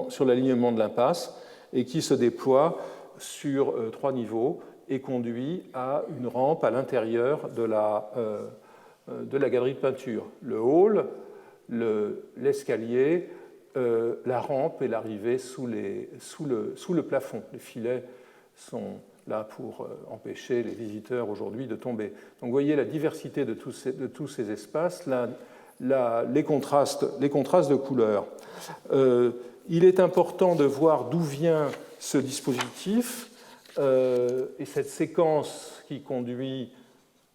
[SPEAKER 1] sur l'alignement de l'impasse et qui se déploie sur 3 niveaux et conduit à une rampe à l'intérieur de la galerie de peinture. Le hall, l'escalier, la rampe et l'arrivée sous le plafond. Les filets sont là pour empêcher les visiteurs aujourd'hui de tomber. Donc vous voyez la diversité de tous ces espaces, les contrastes de couleurs. Il est important de voir d'où vient ce dispositif et cette séquence qui conduit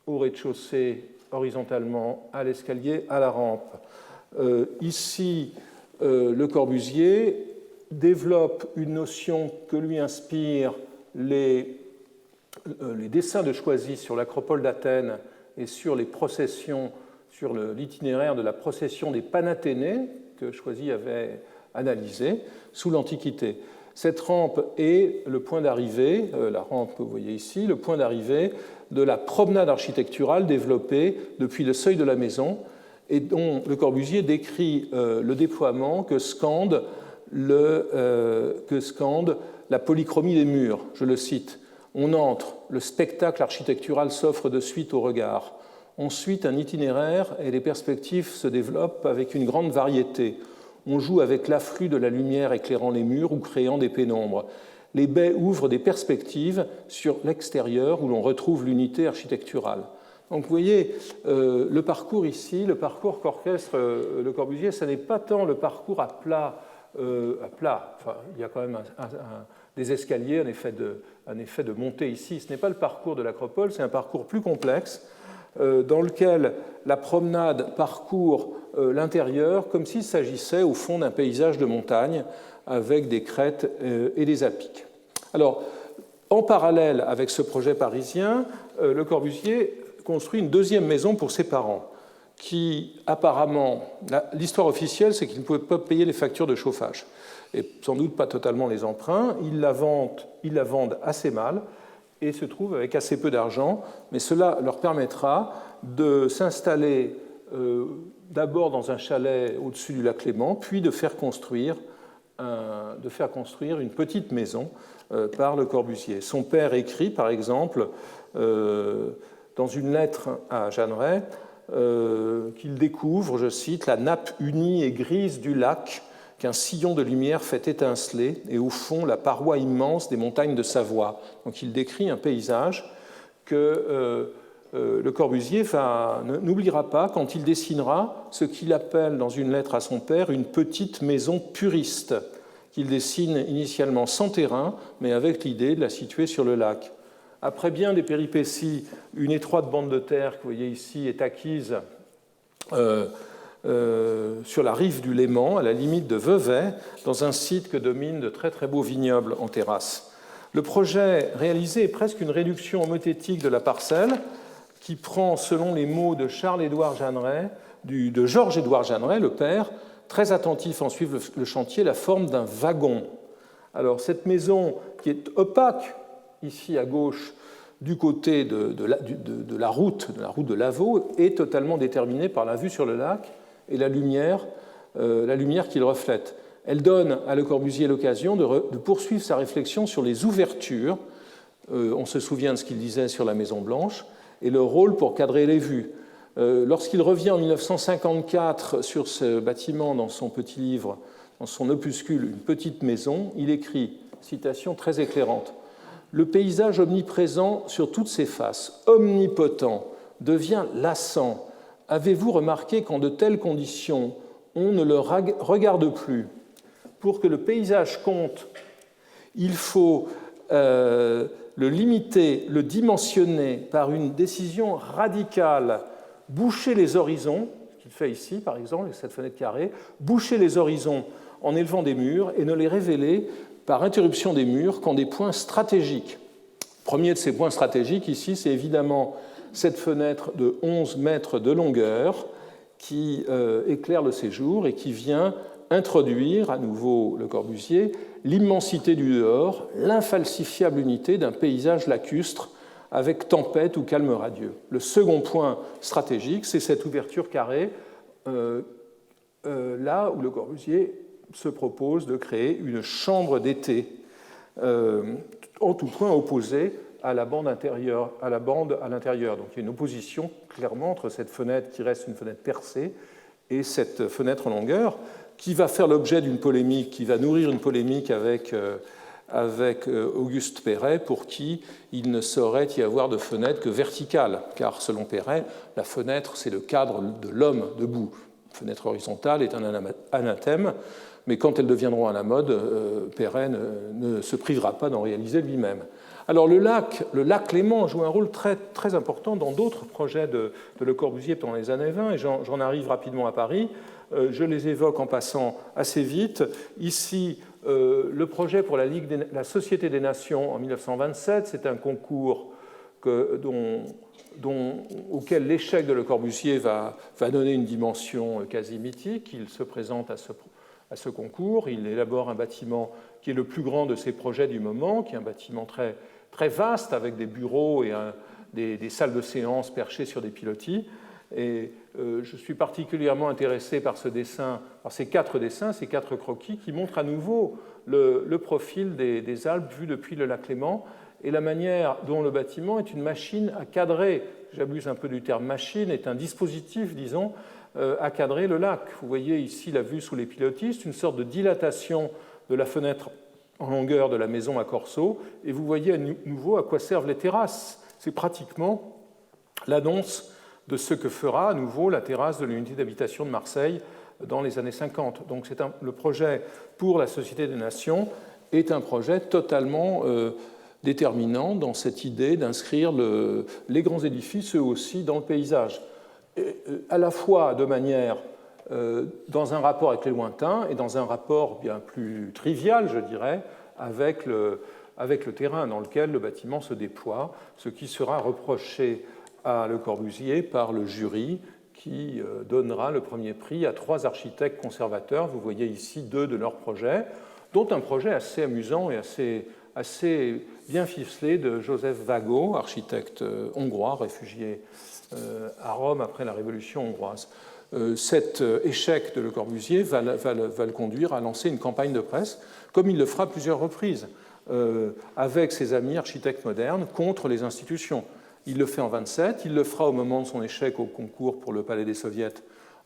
[SPEAKER 1] au rez-de-chaussée horizontalement, à l'escalier, à la rampe. Ici, Le Corbusier développe une notion que lui inspirent les dessins de Choisy sur l'acropole d'Athènes et sur les processions, sur l'itinéraire de la procession des Panathénées que Choisy avait analysé sous l'Antiquité. Cette rampe est le point d'arrivée, la rampe que vous voyez ici, le point d'arrivée de la promenade architecturale développée depuis le seuil de la maison et dont Le Corbusier décrit le déploiement que scande la polychromie des murs. Je le cite. On entre, le spectacle architectural s'offre de suite au regard. Ensuite, un itinéraire et les perspectives se développent avec une grande variété. On joue avec l'afflux de la lumière éclairant les murs ou créant des pénombres. Les baies ouvrent des perspectives sur l'extérieur où l'on retrouve l'unité architecturale. Donc vous voyez, le parcours ici, le parcours qu'orchestre Le Corbusier, ce n'est pas tant le parcours à plat plat. Enfin, il y a quand même des escaliers, un effet de montée ici. Ce n'est pas le parcours de l'Acropole, c'est un parcours plus complexe dans lequel la promenade parcourt l'intérieur comme s'il s'agissait au fond d'un paysage de montagne avec des crêtes et des apics. Alors, en parallèle avec ce projet parisien, Le Corbusier construit une deuxième maison pour ses parents, qui apparemment, l'histoire officielle, c'est qu'ils ne pouvaient pas payer les factures de chauffage, et sans doute pas totalement les emprunts. Ils la vendent assez mal et se trouvent avec assez peu d'argent, mais cela leur permettra de s'installer d'abord dans un chalet au-dessus du lac Léman, puis de faire construire une petite maison par Le Corbusier. Son père écrit, par exemple, dans une lettre à Jeanneret, qu'il découvre, je cite, « la nappe unie et grise du lac qu'un sillon de lumière fait étinceler, et au fond la paroi immense des montagnes de Savoie ». Donc il décrit un paysage que Le Corbusier n'oubliera pas quand il dessinera ce qu'il appelle dans une lettre à son père une petite maison puriste, qu'il dessine initialement sans terrain, mais avec l'idée de la situer sur le lac. Après bien des péripéties, une étroite bande de terre que vous voyez ici est acquise sur la rive du Léman, à la limite de Vevey, dans un site que dominent de très très beaux vignobles en terrasse. Le projet réalisé est presque une réduction homothétique de la parcelle qui prend, selon les mots de Charles-Édouard Jeanneret, de Georges-Édouard Jeanneret, le père, très attentif à en suivre le chantier, la forme d'un wagon. Alors cette maison qui est opaque, ici à gauche, du côté de la route de Lavaux, est totalement déterminée par la vue sur le lac et la lumière qu'il reflète. Elle donne à Le Corbusier l'occasion de poursuivre sa réflexion sur les ouvertures, on se souvient de ce qu'il disait sur la Maison Blanche, et le rôle pour cadrer les vues. Lorsqu'il revient en 1954 sur ce bâtiment dans son petit livre, dans son opuscule « Une petite maison », il écrit, citation très éclairante, « Le paysage omniprésent sur toutes ses faces, omnipotent, devient lassant. Avez-vous remarqué qu'en de telles conditions, on ne le regarde plus? Pour que le paysage compte, il faut le limiter, le dimensionner par une décision radicale, boucher les horizons, ce qu'il fait ici par exemple avec cette fenêtre carrée, boucher les horizons en élevant des murs et ne les révéler par interruption des murs qu'en des points stratégiques. Premier de ces points stratégiques ici, c'est évidemment cette fenêtre de 11 mètres de longueur qui éclaire le séjour et qui vient introduire, à nouveau Le Corbusier, l'immensité du dehors, l'infalsifiable unité d'un paysage lacustre avec tempête ou calme radieux. Le second point stratégique, c'est cette ouverture carrée, là où Le Corbusier se propose de créer une chambre d'été, en tout point opposée à la bande intérieure, à l'intérieur. Donc il y a une opposition clairement entre cette fenêtre qui reste une fenêtre percée et cette fenêtre en longueur, qui va faire l'objet d'une polémique, qui va nourrir une polémique avec Auguste Perret, pour qui il ne saurait y avoir de fenêtre que verticale, car selon Perret, la fenêtre, c'est le cadre de l'homme debout. Une fenêtre horizontale est un anathème, mais quand elles deviendront à la mode, Perret ne se privera pas d'en réaliser lui-même. Alors le lac Léman joue un rôle très, très important dans d'autres projets de Le Corbusier pendant les années 20, et j'en arrive rapidement à Paris. Je les évoque en passant assez vite. Ici, le projet pour la Société des Nations en 1927, c'est un concours auquel l'échec de Le Corbusier va donner une dimension quasi mythique. Il se présente à ce concours, il élabore un bâtiment qui est le plus grand de ses projets du moment, qui est un bâtiment très, très vaste avec des bureaux et des salles de séance perchées sur des pilotis. Et je suis particulièrement intéressé par ces 4 dessins, ces 4 croquis qui montrent à nouveau le profil des Alpes vues depuis le lac Léman et la manière dont le bâtiment est une machine à cadrer. J'abuse un peu du terme machine, est un dispositif, disons, à cadrer le lac. Vous voyez ici la vue sous les pilotis, c'est une sorte de dilatation de la fenêtre en longueur de la maison à Corso, et vous voyez à nouveau à quoi servent les terrasses. C'est pratiquement l'annonce de ce que fera à nouveau la terrasse de l'unité d'habitation de Marseille dans les années 50. Donc le projet pour la Société des Nations est un projet totalement déterminant dans cette idée d'inscrire les grands édifices, eux aussi, dans le paysage. Et, à la fois de manière dans un rapport avec les lointains et dans un rapport bien plus trivial, je dirais, avec le terrain dans lequel le bâtiment se déploie, ce qui sera reproché à Le Corbusier par le jury qui donnera le premier prix à 3 architectes conservateurs. Vous voyez ici 2 de leurs projets, dont un projet assez amusant et assez bien ficelé de Joseph Wago, architecte hongrois, réfugié à Rome après la Révolution hongroise. Cet échec de Le Corbusier va le conduire à lancer une campagne de presse, comme il le fera à plusieurs reprises, avec ses amis architectes modernes contre les institutions. Il le fait en 1927, il le fera au moment de son échec au concours pour le Palais des Soviets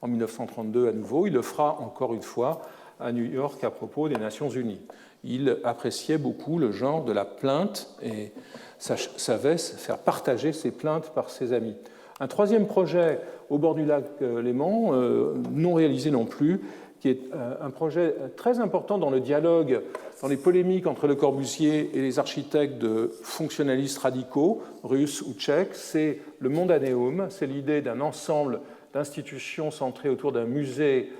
[SPEAKER 1] en 1932 à nouveau, il le fera encore une fois à New York à propos des Nations Unies. Il appréciait beaucoup le genre de la plainte et savait faire partager ses plaintes par ses amis. Un troisième projet au bord du lac Léman, non réalisé non plus, qui est un projet très important dans le dialogue, dans les polémiques entre Le Corbusier et les architectes de fonctionnalistes radicaux, russes ou tchèques, c'est le Mondaneum, c'est l'idée d'un ensemble d'institutions centrées autour d'un musée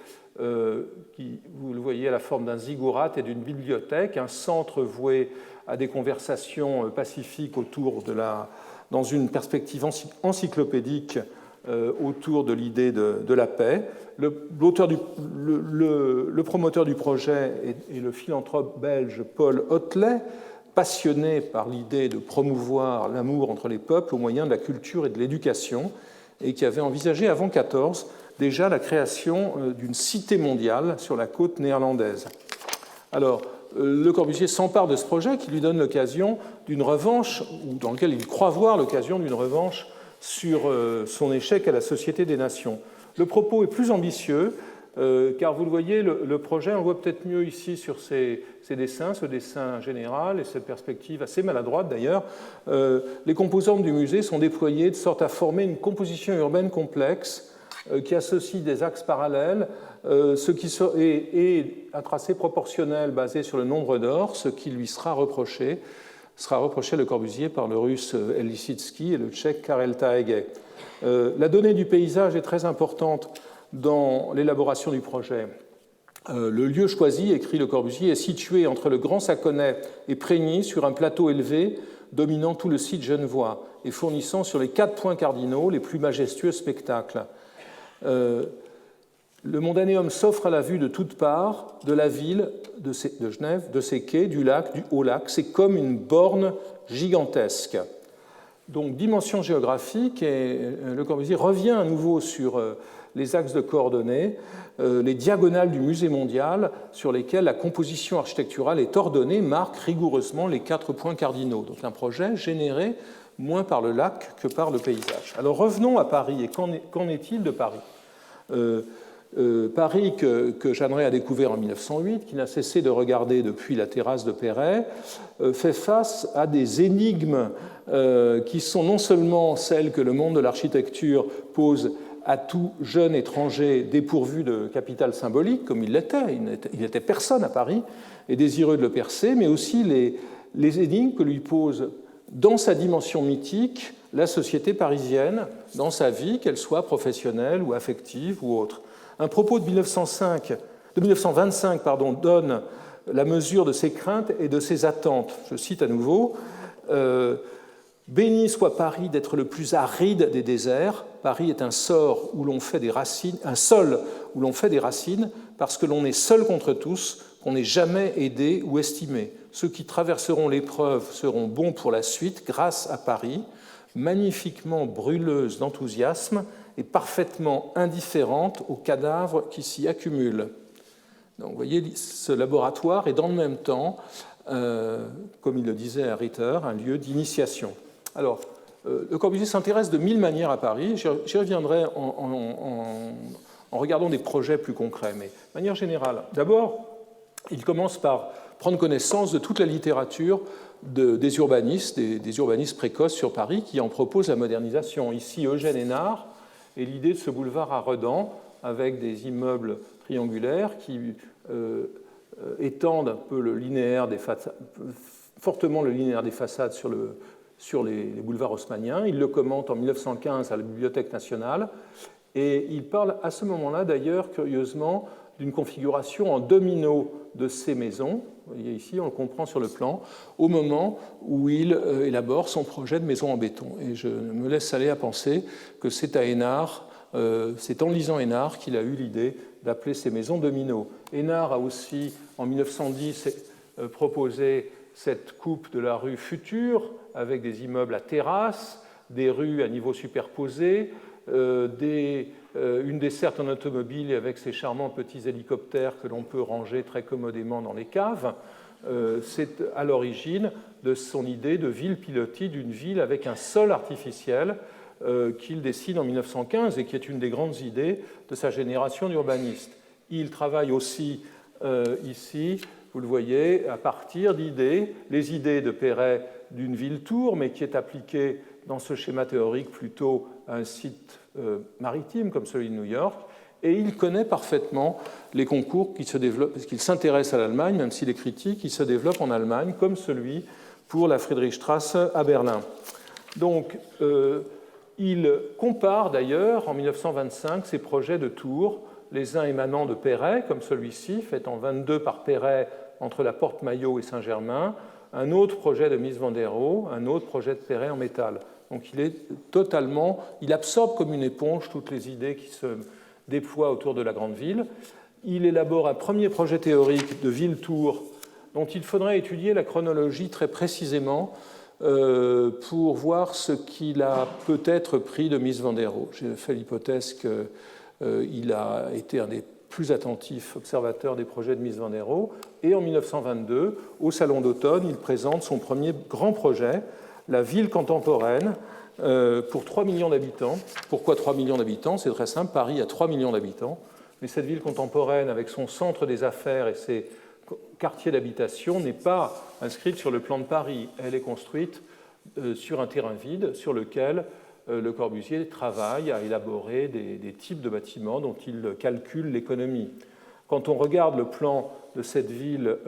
[SPEAKER 1] qui, vous le voyez, à la forme d'un ziggurat et d'une bibliothèque, un centre voué à des conversations pacifiques dans une perspective encyclopédique autour de l'idée de la paix. Le promoteur du projet est le philanthrope belge Paul Hotelet, passionné par l'idée de promouvoir l'amour entre les peuples au moyen de la culture et de l'éducation, et qui avait envisagé avant 1914 déjà la création d'une cité mondiale sur la côte néerlandaise. Alors, Le Corbusier s'empare de ce projet qui lui donne l'occasion d'une revanche, ou dans lequel il croit voir l'occasion d'une revanche sur son échec à la Société des Nations. Le propos est plus ambitieux, car vous le voyez, le projet, on le voit peut-être mieux ici sur ces dessins, ce dessin général et cette perspective assez maladroite d'ailleurs. Les composantes du musée sont déployées de sorte à former une composition urbaine complexe qui associe des axes parallèles et un tracé proportionnel basé sur le nombre d'or, ce qui lui sera reproché à Le Corbusier par le russe Lisitsky et le tchèque Karel Taege. La donnée du paysage est très importante dans l'élaboration du projet. Le lieu choisi, écrit Le Corbusier, est situé entre le Grand Saconnet et Prégny sur un plateau élevé dominant tout le site genevois et fournissant sur les 4 points cardinaux les plus majestueux spectacles. Le Mondaneum s'offre à la vue de toutes parts, de la ville de Genève, de ses quais, du lac, du Haut-Lac. C'est comme une borne gigantesque. Donc, dimension géographique, et Le Corbusier revient à nouveau sur les axes de coordonnées, les diagonales du musée mondial sur lesquelles la composition architecturale est ordonnée, marquent rigoureusement les 4 points cardinaux. Donc, un projet généré moins par le lac que par le paysage. Alors, revenons à Paris. Et qu'en est-il de Paris ? Paris que Jeanneret a découvert en 1908, qui n'a cessé de regarder depuis la terrasse de Perret, fait face à des énigmes qui sont non seulement celles que le monde de l'architecture pose à tout jeune étranger dépourvu de capital symbolique, comme il l'était, il n'était personne à Paris, et désireux de le percer, mais aussi les énigmes que lui pose dans sa dimension mythique la société parisienne, dans sa vie, qu'elle soit professionnelle ou affective ou autre. Un propos de 1925 donne la mesure de ses craintes et de ses attentes. Je cite à nouveau « Béni soit Paris d'être le plus aride des déserts. Paris est un sol où l'on fait des racines, parce que l'on est seul contre tous, qu'on n'est jamais aidé ou estimé. Ceux qui traverseront l'épreuve seront bons pour la suite grâce à Paris, magnifiquement brûleuse d'enthousiasme et parfaitement indifférente aux cadavres qui s'y accumulent. » Donc, vous voyez, ce laboratoire est dans le même temps, comme il le disait à Ritter, un lieu d'initiation. Alors, Le Corbusier s'intéresse de 1000 manières à Paris. J'y reviendrai en regardant des projets plus concrets, mais de manière générale. D'abord, il commence par prendre connaissance de toute la littérature des urbanistes, des urbanistes précoces sur Paris qui en proposent la modernisation. Ici, Eugène Hénard et l'idée de ce boulevard à Redans avec des immeubles triangulaires qui étendent un peu le linéaire des façades, fortement le linéaire des façades sur les boulevards haussmanniens. Il le commente en 1915 à la Bibliothèque nationale et il parle à ce moment-là d'ailleurs, curieusement, d'une configuration en domino de ces maisons. Vous voyez ici, on le comprend sur le plan, au moment où il élabore son projet de maison en béton. Et je me laisse aller à penser que c'est à Hénard, c'est en lisant Hénard qu'il a eu l'idée d'appeler ces maisons domino. Hénard a aussi, en 1910, proposé cette coupe de la rue future, avec des immeubles à terrasse, des rues à niveau superposé, une desserte en automobile avec ces charmants petits hélicoptères que l'on peut ranger très commodément dans les caves. C'est à l'origine de son idée de ville pilotis, d'une ville avec un sol artificiel qu'il dessine en 1915 et qui est une des grandes idées de sa génération d'urbanistes. Il travaille aussi ici, vous le voyez, à partir d'idées, les idées de Perret d'une ville-tour, mais qui est appliquée dans ce schéma théorique plutôt à un site maritime comme celui de New York. Et il connaît parfaitement les concours qui se développent, parce qu'il s'intéresse à l'Allemagne, même s'il est critique, qui se développent en Allemagne, comme celui pour la Friedrichstraße à Berlin. Donc, il compare d'ailleurs en 1925 ces projets de tours, les uns émanant de Perret, comme celui-ci, fait en 22 par Perret entre la Porte Maillot et Saint-Germain, un autre projet de Mies van der Rohe, un autre projet de Perret en métal. Donc il absorbe comme une éponge toutes les idées qui se déploient autour de la grande ville. Il élabore un premier projet théorique de ville-tour dont il faudrait étudier la chronologie très précisément pour voir ce qu'il a peut-être pris de Mies van der Rohe. J'ai fait l'hypothèse qu'il a été un des plus attentifs observateurs des projets de Mies van der Rohe. Et en 1922, au Salon d'automne, il présente son premier grand projet, la ville contemporaine, pour 3 millions d'habitants. Pourquoi 3 millions d'habitants? C'est très simple, Paris a 3 millions d'habitants. Mais cette ville contemporaine, avec son centre des affaires et ses quartiers d'habitation, n'est pas inscrite sur le plan de Paris. Elle est construite sur un terrain vide sur lequel Le Corbusier travaille à élaborer des types de bâtiments dont il calcule l'économie. Quand on regarde le plan de cette ville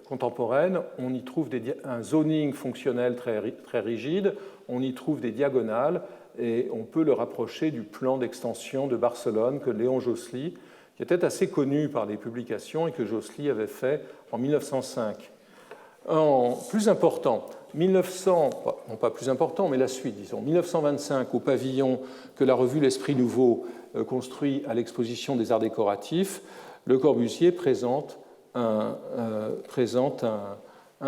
[SPEAKER 1] contemporaine, on y trouve un zoning fonctionnel très rigide, on y trouve des diagonales et on peut le rapprocher du plan d'extension de Barcelone que Léon Josely, qui était assez connu par les publications et que Josely avait fait en 1905. Plus important, non pas plus important, mais la suite, disons, 1925, au pavillon que la revue L'Esprit Nouveau construit à l'exposition des arts décoratifs, Le Corbusier présente un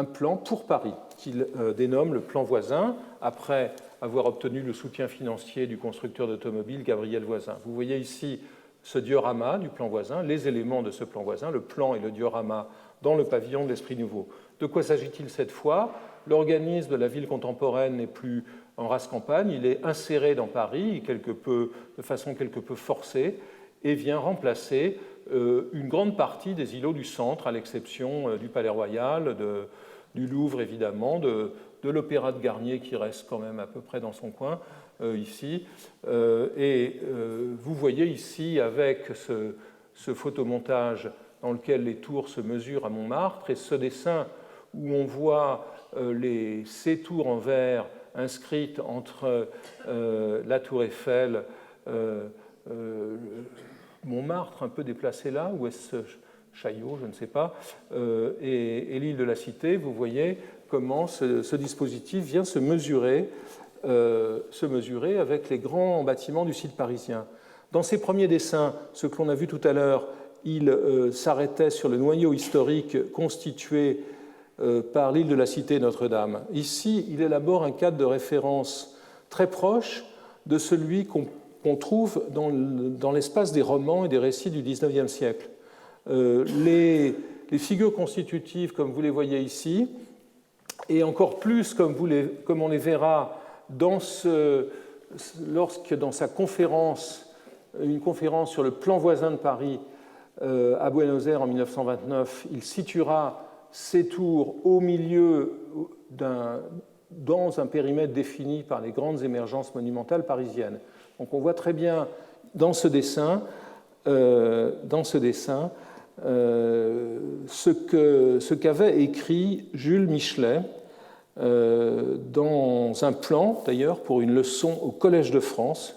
[SPEAKER 1] plan pour Paris qu'il dénomme le plan Voisin, après avoir obtenu le soutien financier du constructeur d'automobiles Gabriel Voisin. Vous voyez ici ce diorama du plan Voisin, les éléments de ce plan Voisin, le plan et le diorama dans le pavillon de l'Esprit Nouveau. De quoi s'agit-il cette fois? L'organisme de la ville contemporaine n'est plus en race campagne, il est inséré dans Paris de façon quelque peu forcée et vient remplacer une grande partie des îlots du centre, à l'exception du Palais Royal, du Louvre évidemment, de l'Opéra de Garnier qui reste quand même à peu près dans son coin ici. Vous voyez ici avec ce photomontage dans lequel les tours se mesurent à Montmartre et ce dessin où on voit ces tours en verre inscrites entre la tour Eiffel, Montmartre un peu déplacé là, ou est-ce Chaillot, je ne sais pas, et l'île de la Cité, vous voyez comment ce dispositif vient se mesurer avec les grands bâtiments du site parisien. Dans ses premiers dessins, ce que l'on a vu tout à l'heure, il s'arrêtait sur le noyau historique constitué par l'île de la Cité Notre-Dame. Ici, il élabore un cadre de référence très proche de celui qu'on trouve dans l'espace des romans et des récits du XIXe siècle. Les figures constitutives, comme vous les voyez ici, et encore plus comme on les verra lorsque dans sa conférence, une conférence sur le plan voisin de Paris à Buenos Aires en 1929, il situera ces tours au milieu dans un périmètre défini par les grandes émergences monumentales parisiennes. Donc on voit très bien dans ce dessin dans ce dessin ce qu'avait écrit Jules Michelet dans un plan, d'ailleurs, pour une leçon au Collège de France,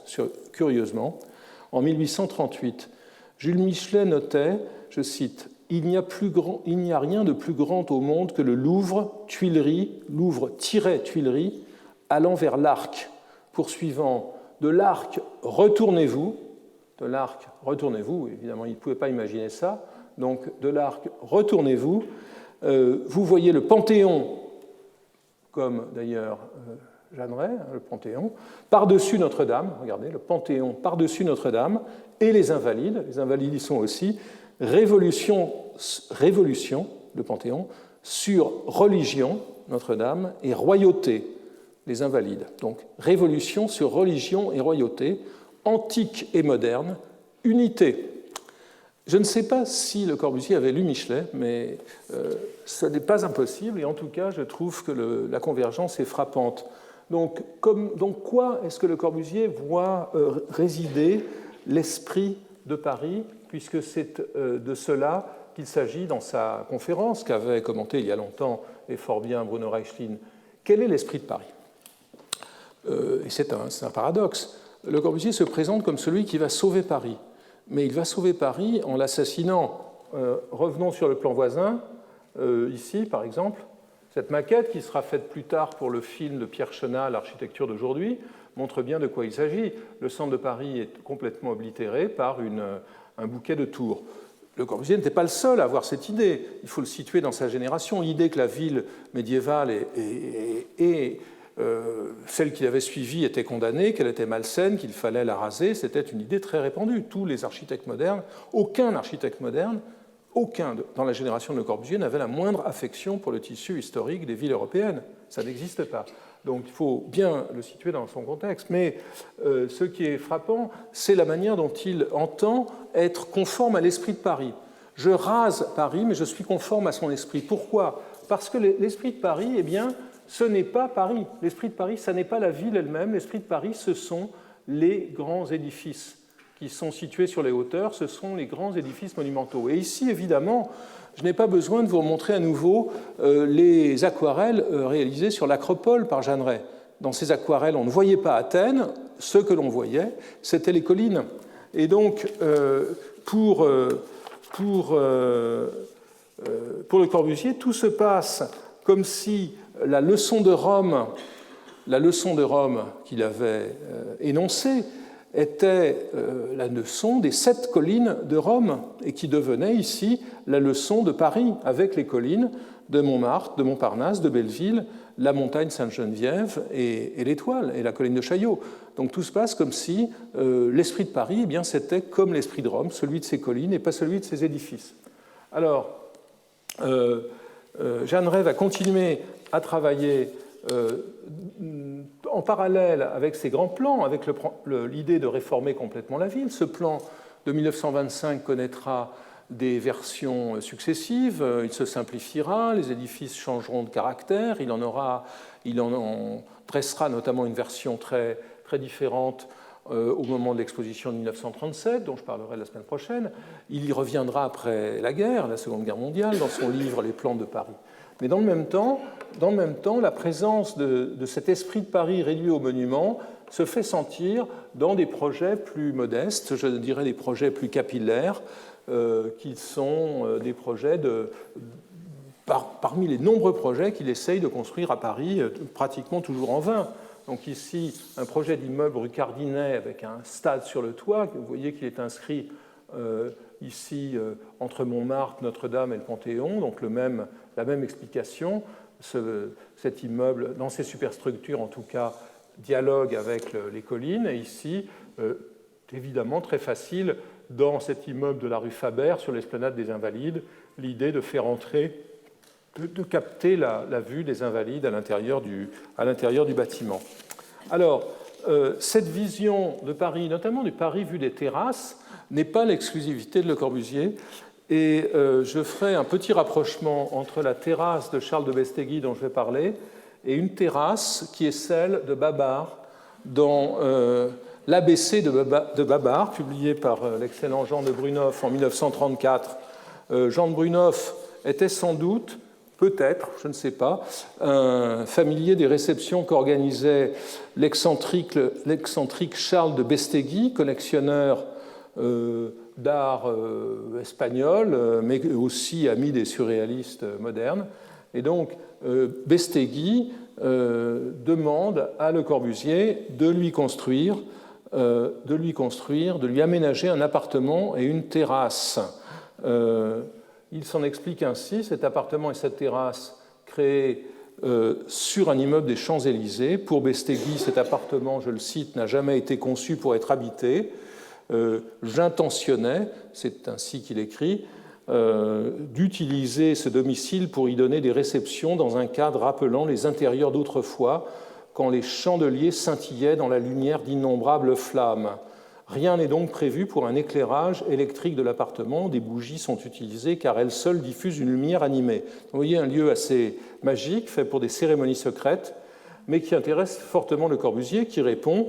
[SPEAKER 1] curieusement, en 1838. Jules Michelet notait, je cite, « Il n'y a rien de plus grand au monde que le Louvre, Louvre-Tuileries, allant vers l'arc, poursuivant de l'arc, retournez-vous », de l'arc, retournez-vous, évidemment, il ne pouvait pas imaginer ça, donc de l'arc, retournez-vous, vous voyez le Panthéon, comme d'ailleurs Jeanneret, le Panthéon, par-dessus Notre-Dame, regardez, le Panthéon par-dessus Notre-Dame, et les Invalides y sont aussi, révolution, le Panthéon, sur religion, Notre-Dame, et royauté, les Invalides. Donc, révolution sur religion et royauté, antique et moderne, unité. Je ne sais pas si Le Corbusier avait lu Michelet, mais ce n'est pas impossible, et en tout cas, je trouve que la convergence est frappante. Donc quoi est-ce que Le Corbusier voit résider l'esprit de Paris, puisque c'est de cela qu'il s'agit dans sa conférence qu'avait commenté il y a longtemps et fort bien Bruno Reichlin. Quel est l'esprit de Paris ? Et c'est un paradoxe. Le Corbusier se présente comme celui qui va sauver Paris. Mais il va sauver Paris en l'assassinant. Revenons sur le plan voisin. Ici, par exemple, cette maquette qui sera faite plus tard pour le film de Pierre Chenat, L'architecture d'aujourd'hui, montre bien de quoi il s'agit. Le centre de Paris est complètement oblitéré par un bouquet de tours. Le Corbusier n'était pas le seul à avoir cette idée. Il faut le situer dans sa génération. L'idée que la ville médiévale et celle qu'il avait suivie était condamnée, qu'elle était malsaine, qu'il fallait la raser, c'était une idée très répandue. Tous les architectes modernes, aucun architecte moderne, aucun dans la génération de Le Corbusier n'avait la moindre affection pour le tissu historique des villes européennes. Ça n'existe pas. Donc il faut bien le situer dans son contexte. Mais ce qui est frappant, c'est la manière dont il entend être conforme à l'esprit de Paris. Je rase Paris, mais je suis conforme à son esprit. Pourquoi ? Parce que l'esprit de Paris, eh bien, ce n'est pas Paris. L'esprit de Paris, ce n'est pas la ville elle-même. L'esprit de Paris, ce sont les grands édifices qui sont situés sur les hauteurs. Ce sont les grands édifices monumentaux. Et ici, évidemment, je n'ai pas besoin de vous montrer à nouveau les aquarelles réalisées sur l'Acropole par Jeanneret. Dans ces aquarelles, on ne voyait pas Athènes. Ce que l'on voyait, c'était les collines. Et donc, pour Le Corbusier, tout se passe comme si la leçon de Rome qu'il avait énoncée était la leçon des 7 collines de Rome et qui devenait ici la leçon de Paris avec les collines de Montmartre, de Montparnasse, de Belleville, la montagne Sainte-Geneviève et l'Étoile et la colline de Chaillot. Donc tout se passe comme si l'esprit de Paris, eh bien, c'était comme l'esprit de Rome, celui de ses collines et pas celui de ses édifices. Alors, Jeanneret va continuer à travailler en parallèle avec ses grands plans, avec l'idée de réformer complètement la ville. Ce plan de 1925 connaîtra des versions successives, il se simplifiera, les édifices changeront de caractère, il en dressera notamment une version très, très différente au moment de l'exposition de 1937, dont je parlerai la semaine prochaine. Il y reviendra après la guerre, la Seconde Guerre mondiale, dans son livre « Les plans de Paris ». Mais dans le même temps, la présence de cet esprit de Paris réduit au monument se fait sentir dans des projets plus modestes, je dirais des projets plus capillaires, qui sont des projets parmi les nombreux projets qu'il essaye de construire à Paris, pratiquement toujours en vain. Donc ici, un projet d'immeuble rue Cardinet avec un stade sur le toit. Vous voyez qu'il est inscrit ici entre Montmartre, Notre-Dame et le Panthéon, donc la même explication. Cet immeuble, dans ses superstructures en tout cas, dialogue avec les collines. Et ici, évidemment, très facile, dans cet immeuble de la rue Faber, sur l'esplanade des Invalides, l'idée de faire entrer, de capter la vue des Invalides à l'intérieur du bâtiment. Alors, cette vision de Paris, notamment du Paris vu des terrasses, n'est pas l'exclusivité de Le Corbusier. Et je ferai un petit rapprochement entre la terrasse de Charles de Bestéguy dont je vais parler et une terrasse qui est celle de Babar dans l'ABC de Babar, publié par l'excellent Jean de Brunoff en 1934. Jean de Brunoff était sans doute, peut-être, je ne sais pas, un familier des réceptions qu'organisait l'excentrique Charles de Bestegui, collectionneur d'art espagnol, mais aussi ami des surréalistes modernes. Et donc, Bestegui demande à Le Corbusier de lui aménager un appartement et une terrasse. Il s'en explique ainsi: cet appartement et cette terrasse créés sur un immeuble des Champs-Élysées. Pour Bestegui, cet appartement, je le cite, n'a jamais été conçu pour être habité. J'intentionnais, c'est ainsi qu'il écrit, d'utiliser ce domicile pour y donner des réceptions dans un cadre rappelant les intérieurs d'autrefois, quand les chandeliers scintillaient dans la lumière d'innombrables flammes. Rien n'est donc prévu pour un éclairage électrique de l'appartement. Des bougies sont utilisées car elles seules diffusent une lumière animée. Vous voyez un lieu assez magique, fait pour des cérémonies secrètes, mais qui intéresse fortement Le Corbusier, qui répond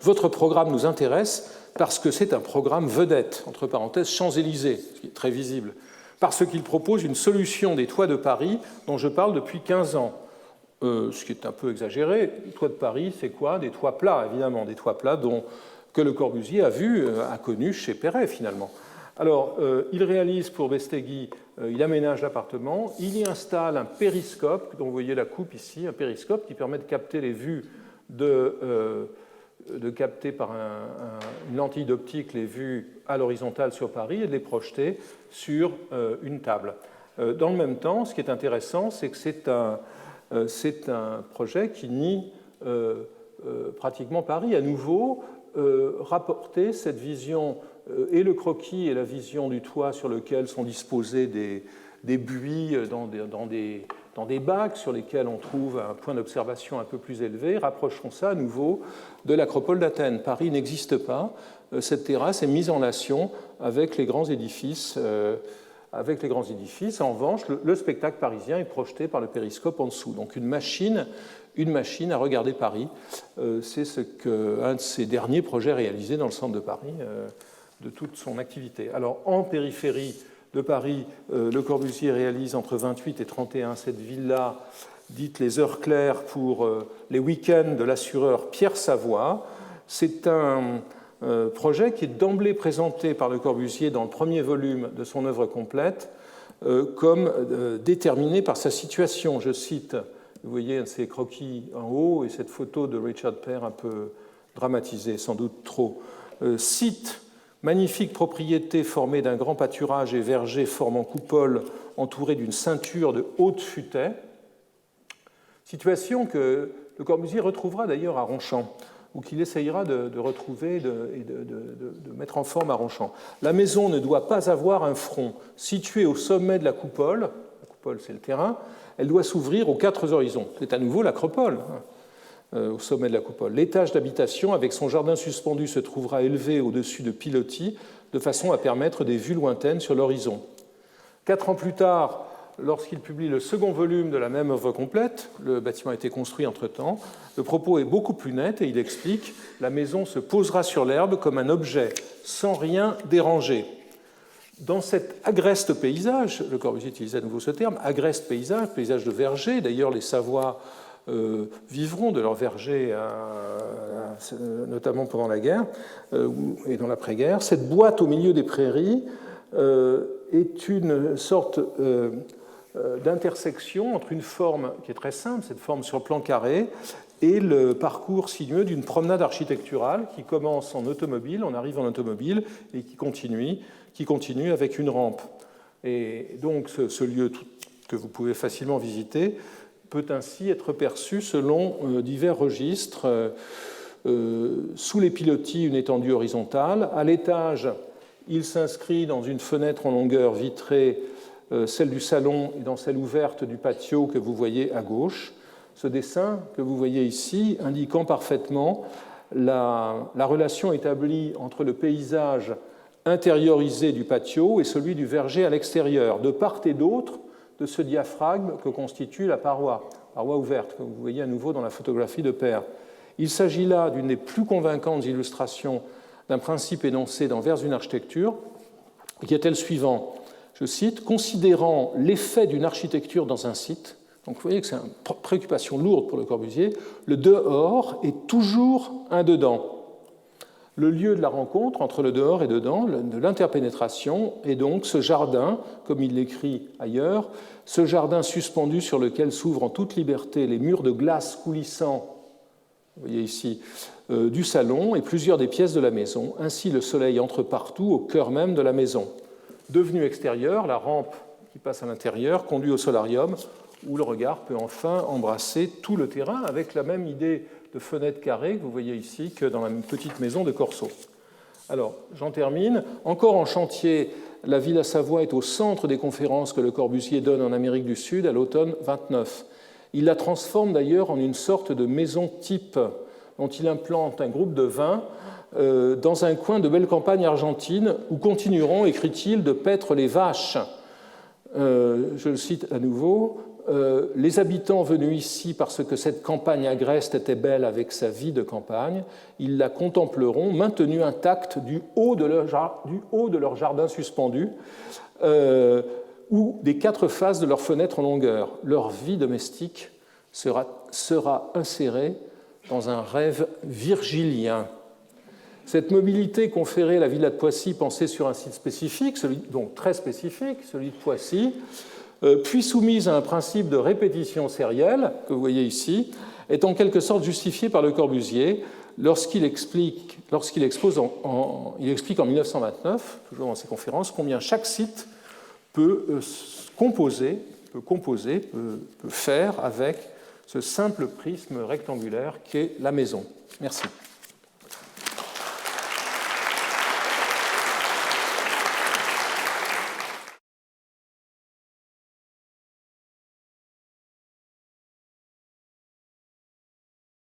[SPEAKER 1] votre programme nous intéresse parce que c'est un programme vedette, entre parenthèses Champs-Élysées, ce qui est très visible, parce qu'il propose une solution des toits de Paris dont je parle depuis 15 ans. Ce qui est un peu exagéré. Les toits de Paris, c'est quoi? Des toits plats, évidemment, des toits plats que Le Corbusier a connu chez Perret, finalement. Alors, il réalise pour Bestegui, il aménage l'appartement, il y installe un périscope, dont vous voyez la coupe ici, un périscope qui permet de capter les vues de capter par une lentille d'optique les vues à l'horizontale sur Paris et de les projeter sur une table. Dans le même temps, ce qui est intéressant, c'est que c'est un projet qui nie pratiquement Paris. À nouveau, rapporter cette vision et le croquis et la vision du toit sur lequel sont disposés des buis dans des bacs sur lesquels on trouve un point d'observation un peu plus élevé, rapprocheront ça à nouveau de l'acropole d'Athènes. Paris n'existe pas. Cette terrasse est mise en relation avec les grands édifices. En revanche, le spectacle parisien est projeté par le périscope en dessous. Donc une machine à regarder Paris. C'est un de ces derniers projets réalisés dans le centre de Paris de toute son activité. Alors en périphérie de Paris, Le Corbusier réalise entre 28 et 31 cette villa dite les Heures Claires pour les week-ends de l'assureur Pierre Savoie. C'est un projet qui est d'emblée présenté par Le Corbusier dans le premier volume de son œuvre complète comme déterminé par sa situation. Je cite, vous voyez un de ces croquis en haut et cette photo de Richard Père un peu dramatisée, sans doute trop. Site, magnifique propriété formée d'un grand pâturage et verger formant coupole entourée d'une ceinture de hautes futaies. Situation que Le Corbusier retrouvera d'ailleurs à Ronchamp, ou qu'il essayera de retrouver et de mettre en forme à Ronchamp. La maison ne doit pas avoir un front. Située au sommet de la coupole c'est le terrain, elle doit s'ouvrir aux quatre horizons. C'est à nouveau l'acropole, au sommet de la coupole. L'étage d'habitation, avec son jardin suspendu, se trouvera élevé au-dessus de pilotis, de façon à permettre des vues lointaines sur l'horizon. 4 ans plus tard, lorsqu'il publie le second volume de la même œuvre complète, le bâtiment a été construit entre-temps, le propos est beaucoup plus net et il explique « La maison se posera sur l'herbe comme un objet, sans rien déranger ». Dans cet agreste paysage, Le Corbusier utilise à nouveau ce terme, agreste paysage de verger, d'ailleurs les Savoie vivront de leur verger, notamment pendant la guerre et dans l'après-guerre. Cette boîte au milieu des prairies est une sorte d'intersection entre une forme qui est très simple, cette forme sur plan carré, et le parcours sinueux d'une promenade architecturale qui commence en automobile, on arrive en automobile, et qui continue avec une rampe. Et donc ce lieu que vous pouvez facilement visiter peut ainsi être perçu selon divers registres. Sous les pilotis, une étendue horizontale. À l'étage, il s'inscrit dans une fenêtre en longueur vitrée, celle du salon et dans celle ouverte du patio que vous voyez à gauche. Ce dessin que vous voyez ici indiquant parfaitement la relation établie entre le paysage intériorisé du patio et celui du verger à l'extérieur, de part et d'autre de ce diaphragme que constitue la paroi ouverte, que vous voyez à nouveau dans la photographie de Père. Il s'agit là d'une des plus convaincantes illustrations d'un principe énoncé dans Vers une architecture, qui est le suivant. Je cite, « Considérant l'effet d'une architecture dans un site », donc vous voyez que c'est une préoccupation lourde pour Le Corbusier, le dehors est toujours un dedans. Le lieu de la rencontre entre le dehors et dedans, de l'interpénétration, est donc ce jardin, comme il l'écrit ailleurs, ce jardin suspendu sur lequel s'ouvrent en toute liberté les murs de glace coulissants, vous voyez ici, du salon et plusieurs des pièces de la maison. Ainsi, le soleil entre partout, au cœur même de la maison. Devenue extérieure, la rampe qui passe à l'intérieur conduit au solarium, où le regard peut enfin embrasser tout le terrain, avec la même idée de fenêtre carrée que vous voyez ici que dans la petite maison de Corso. Alors, j'en termine. Encore en chantier, la Villa Savoie est au centre des conférences que Le Corbusier donne en Amérique du Sud à l'automne 29. Il la transforme d'ailleurs en une sorte de maison type dont il implante un groupe de 20 dans un coin de belle campagne argentine où continueront, écrit-il, de paître les vaches. Je le cite à nouveau. Les habitants venus ici parce que cette campagne agreste était belle avec sa vie de campagne, ils la contempleront maintenue intacte du haut de leur jardin suspendu ou des 4 faces de leurs fenêtres en longueur. Leur vie domestique sera insérée dans un rêve virgilien. Cette mobilité conférée à la villa de Poissy, pensée sur un site spécifique, donc très spécifique, celui de Poissy, puis soumise à un principe de répétition sérielle, que vous voyez ici, est en quelque sorte justifiée par Le Corbusier lorsqu'il explique en 1929, toujours dans ses conférences, combien chaque site peut faire avec ce simple prisme rectangulaire qu'est la maison. Merci.